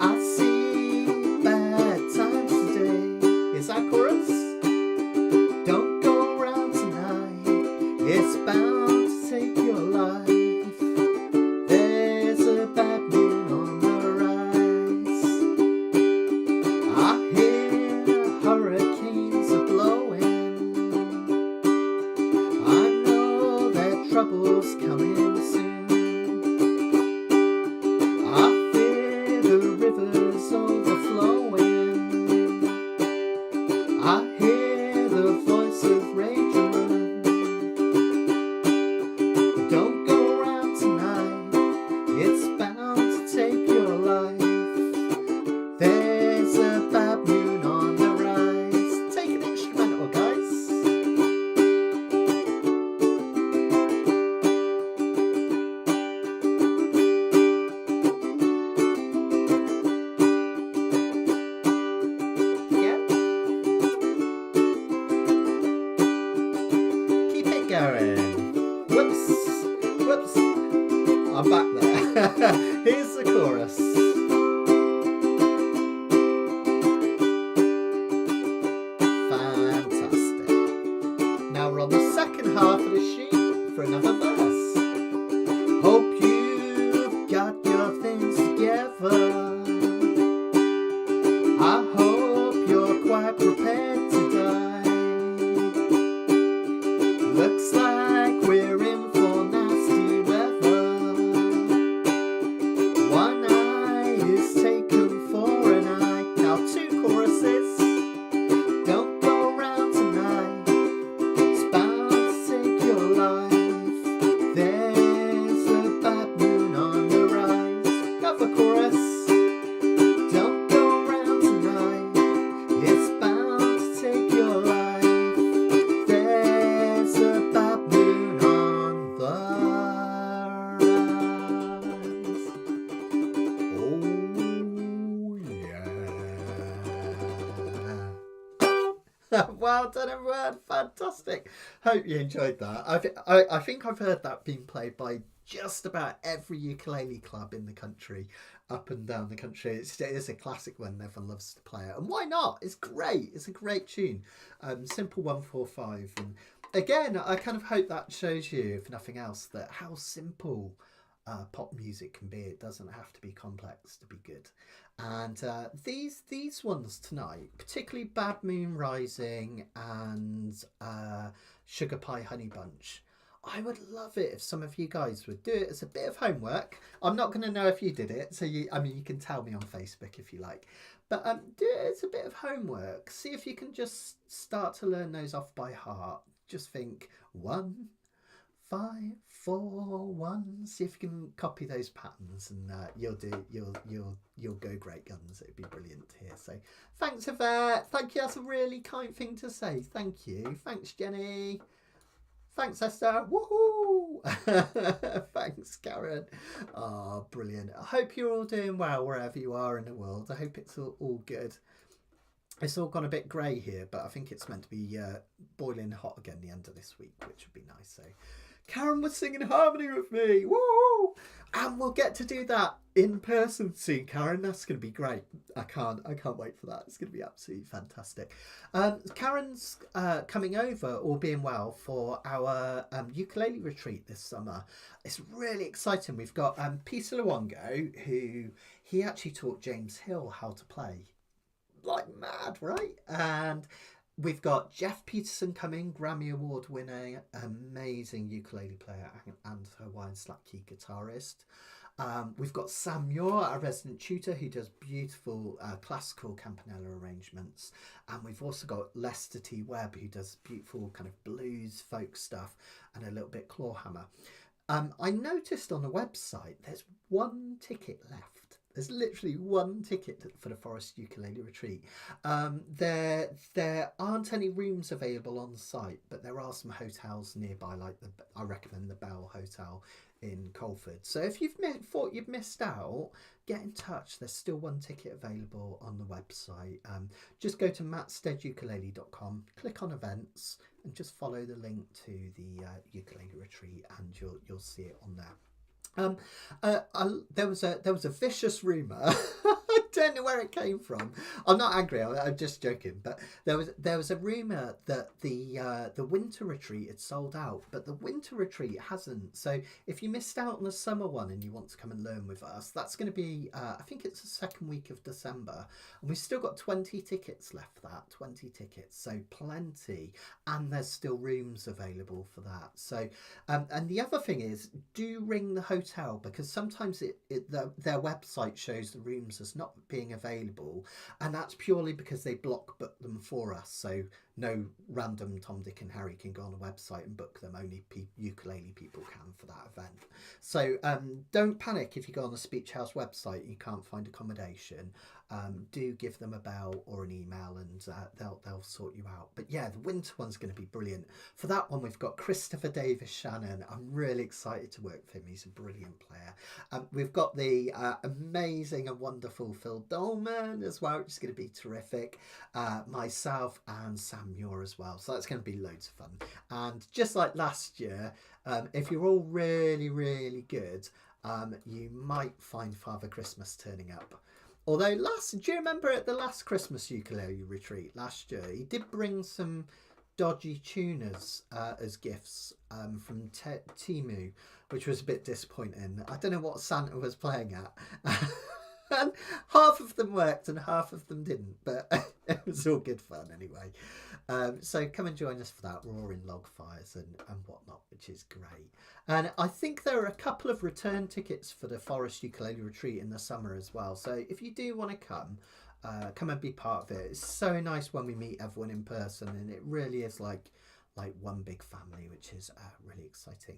Speaker 1: I see bad times today. Is that chorus? Don't go around tonight. It's bound to take your life. There's a bad moon on the rise. I hear hurricanes are blowing. I know that trouble's coming soon. I fear the rivers overflowing. I hear the voice of rage and run. Don't go around tonight. It's bound to take your life. There's a bad moon on the rise. Take an instrumental, guys. Yeah. Keep it going. Whoops. Whoops. I'm back there. Here's the chorus. Fantastic. Now we're on the second half of the sheet for another verse. Hope you've got your things together. I hope you're quite prepared to die. Looks like we're in for nasty weather. One eye Well done, everyone. Fantastic. Hope you enjoyed that. I think I've heard that being played by just about every ukulele club in the country, up and down the country. It is a classic one. Everyone loves to play it. And why not? It's great. It's a great tune. Simple 145. And again, I kind of hope that shows you, if nothing else, that how simple pop music can be. It doesn't have to be complex to be good. And these ones tonight, particularly Bad Moon Rising and Sugar Pie Honey Bunch, I would love it if some of you guys would do it as a bit of homework. I'm not going to know if you did it, so you can tell me on Facebook if you like. But do it as a bit of homework. See if you can just start to learn those off by heart. Just think 1, 5, 4, 1. See if you can copy those patterns, and you'll go great guns. It'd be brilliant to hear. So thanks, Yvette. Thank you. That's a really kind thing to say. Thank you. Thanks, Jenny. Thanks, Esther. Woohoo! Thanks, Karen. Oh, brilliant. I hope you're all doing well wherever you are in the world. I hope it's all good. It's all gone a bit grey here, but I think it's meant to be boiling hot again the end of this week, which would be nice. So Karen was singing harmony with me. Woo! And we'll get to do that in person soon, Karen. That's going to be great. I can't wait for that. It's going to be absolutely fantastic. Karen's coming over, all being well, for our ukulele retreat this summer. It's really exciting. We've got Peter Luongo, who he actually taught James Hill how to play like mad, right? And we've got Jeff Peterson coming, Grammy Award winner, amazing ukulele player and Hawaiian slap key guitarist. We've got Sam Muir, our resident tutor, who does beautiful classical campanella arrangements. And we've also got Lester T. Webb, who does beautiful kind of blues, folk stuff, and a little bit clawhammer. I noticed on the website there's one ticket left. There's literally one ticket for the Forest Ukulele Retreat. There aren't any rooms available on site, but there are some hotels nearby, like I recommend the Bell Hotel in Colford. So if you've thought you've missed out, get in touch. There's still one ticket available on the website. Just go to mattsteadukulele.com, click on events, and just follow the link to the ukulele retreat, and you'll see it on there. There was a vicious rumour. I don't know where it came from. I'm not angry. I'm just joking. But there was a rumour that the winter retreat had sold out, but the winter retreat hasn't. So if you missed out on the summer one and you want to come and learn with us, that's going to be I think it's the second week of December, and we've still got 20 tickets left. 20 tickets, so plenty, and there's still rooms available for that. So and the other thing is, do ring the hotel, because sometimes their website shows the rooms as not being available, and that's purely because they block book them for us, so no random Tom, Dick and Harry can go on the website and book them. Only ukulele people can for that event. So don't panic if you go on the Speech House website and you can't find accommodation. Do give them a bell or an email, and they'll sort you out. But yeah, the winter one's going to be brilliant. For that one, we've got Christopher Davis Shannon. I'm really excited to work with him. He's a brilliant player. We've got the amazing and wonderful Phil Dolman as well, which is going to be terrific. Myself and Sam Muir as well. So that's going to be loads of fun. And just like last year, if you're all really, really good, you might find Father Christmas turning up. Although do you remember at the last Christmas ukulele retreat last year, he did bring some dodgy tuners as gifts from Timu, which was a bit disappointing. I don't know what Santa was playing at. And half of them worked and half of them didn't, but it was all good fun anyway. So come and join us for that, roaring log fires and whatnot, which is great. And I think there are a couple of return tickets for the Forest Ukulele Retreat in the summer as well. So if you do want to come and be part of it. It's so nice when we meet everyone in person, and it really is like one big family, which is really exciting.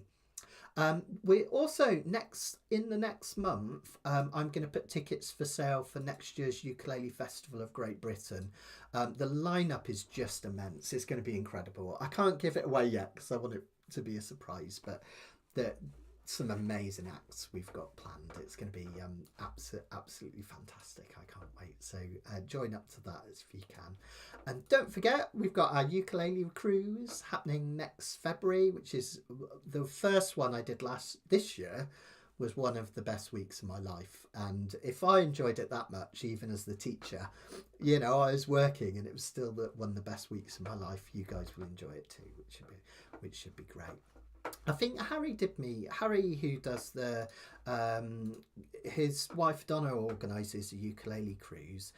Speaker 1: We're also in the next month, I'm going to put tickets for sale for next year's Ukulele Festival of Great Britain. The lineup is just immense. It's going to be incredible. I can't give it away yet because I want it to be a surprise, but some amazing acts we've got planned. It's going to be absolutely fantastic. I can't wait. So join up to that if you can. And don't forget, we've got our ukulele cruise happening next February, which is the first one I did this year. Was one of the best weeks of my life, and if I enjoyed it that much, even as the teacher, you know, I was working and it was still one of the best weeks of my life. You guys will enjoy it too, which should be great. I think Harry, who does the his wife Donna organises a ukulele cruise.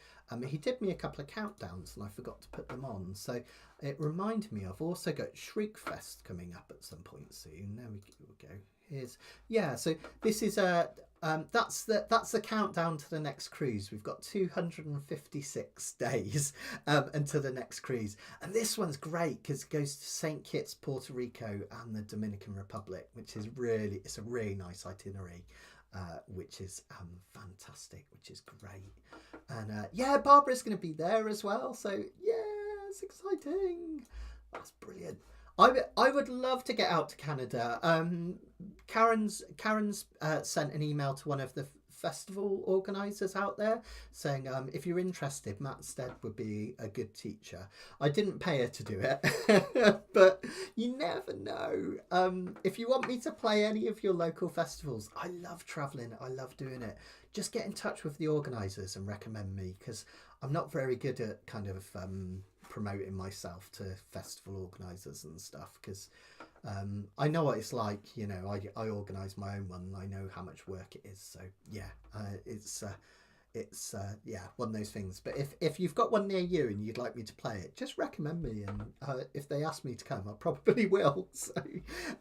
Speaker 1: He did me a couple of countdowns and I forgot to put them on, so it reminded me I've also got Shriekfest coming up at some point soon. There we go. So this is that's the countdown to the next cruise. We've got 256 days until the next cruise, and this one's great because it goes to St. Kitts, Puerto Rico and the Dominican Republic, which is it's a really nice itinerary, which is fantastic, which is great. And Barbara's going to be there as well, so yeah, it's exciting. That's brilliant. I would love to get out to Canada. Karen's sent an email to one of the festival organisers out there saying if you're interested, Matt Stead would be a good teacher. I didn't pay her to do it, but you never know. If you want me to play any of your local festivals, I love travelling. I love doing it. Just get in touch with the organisers and recommend me, because I'm not very good at kind of promoting myself to festival organisers and stuff, because I know what it's like. You know, I organise my own one and I know how much work it is. So yeah, it's one of those things. But if you've got one near you and you'd like me to play it, just recommend me, and if they ask me to come, I probably will. So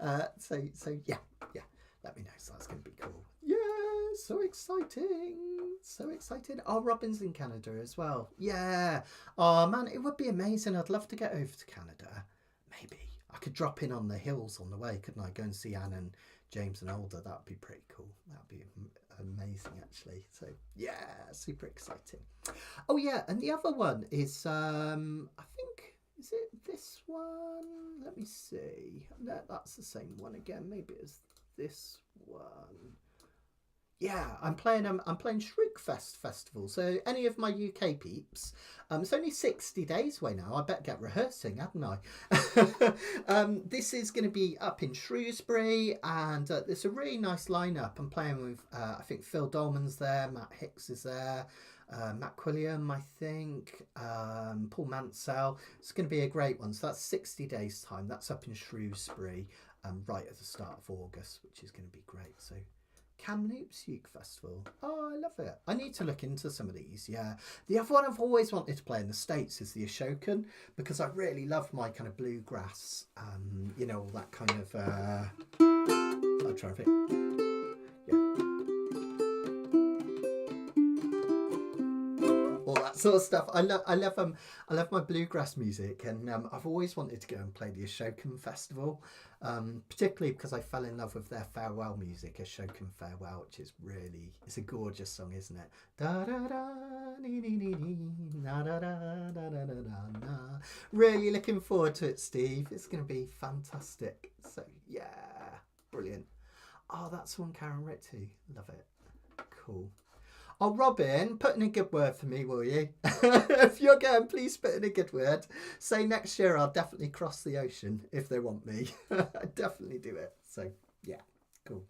Speaker 1: yeah, let me know. So that's going to be cool. Yeah, so exciting. So excited. Oh, Robin's in Canada as well. Yeah. Oh man, it would be amazing. I'd love to get over to Canada. Maybe I could drop in on the hills on the way, couldn't I? Go and see Anne and James and Older. That'd be pretty cool. That'd be amazing, actually. So yeah, super exciting. Oh yeah, and the other one is I think, is it this one? Let me see. No, that's the same one again. Maybe it's this one. Yeah, I'm playing Shriekfest Festival. So any of my UK peeps, it's only 60 days away now. I better get rehearsing, hadn't I? This is going to be up in Shrewsbury, and there's a really nice lineup. I'm playing with, I think Phil Dolman's there, Matt Hicks is there, Matt Quilliam, I think, Paul Mansell. It's going to be a great one. So that's 60 days time. That's up in Shrewsbury, right at the start of August, which is going to be great. So Kamloops Uke Festival. Oh, I love it. I need to look into some of these. Yeah. The other one I've always wanted to play in the States is the Ashokan, because I really love my kind of bluegrass, you know, all that kind of I'll try to think. All that sort of stuff. I love my bluegrass music, and I've always wanted to go and play the Ashokan Festival, particularly because I fell in love with their farewell music, Ashokan Farewell, which is it's a gorgeous song, isn't it? Da da da dee dee dee dee, da da da da da da da. Really looking forward to it, Steve. It's going to be fantastic. So yeah, brilliant. Oh, that's one Karen wrote too. Love it. Cool. Oh, Robin, put in a good word for me, will you? If you're going, please put in a good word. Say next year I'll definitely cross the ocean if they want me. I'd definitely do it. So, yeah, cool.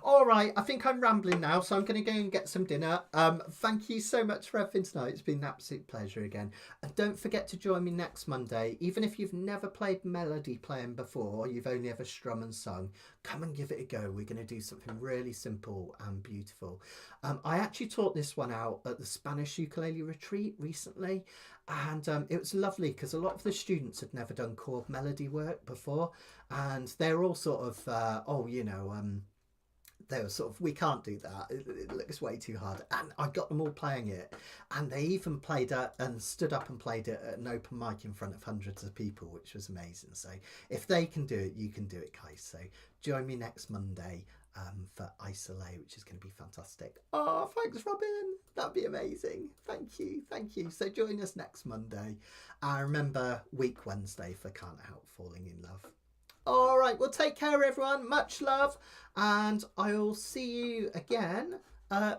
Speaker 1: All right, I think I'm rambling now, so I'm going to go and get some dinner. Thank you so much for everything tonight. It's been an absolute pleasure again. And don't forget to join me next Monday. Even if you've never played melody playing before, you've only ever strummed and sung, come and give it a go. We're going to do something really simple and beautiful. I actually taught this one out at the Spanish ukulele retreat recently, and it was lovely because a lot of the students had never done chord melody work before, and they're all sort of they were sort of, we can't do that, it looks way too hard, and I got them all playing it, and they even played it and stood up and played it at an open mic in front of hundreds of people, which was amazing. So if they can do it, you can do it, guys. So join me next Monday for Isolate, which is going to be fantastic. Oh, thanks, Robin. That'd be amazing. Thank you. So join us next Monday. Remember, week Wednesday for Can't Help Falling in Love. All right, well, take care, everyone. Much love, and I will see you again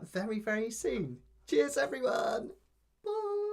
Speaker 1: very, very soon. Cheers, everyone. Bye.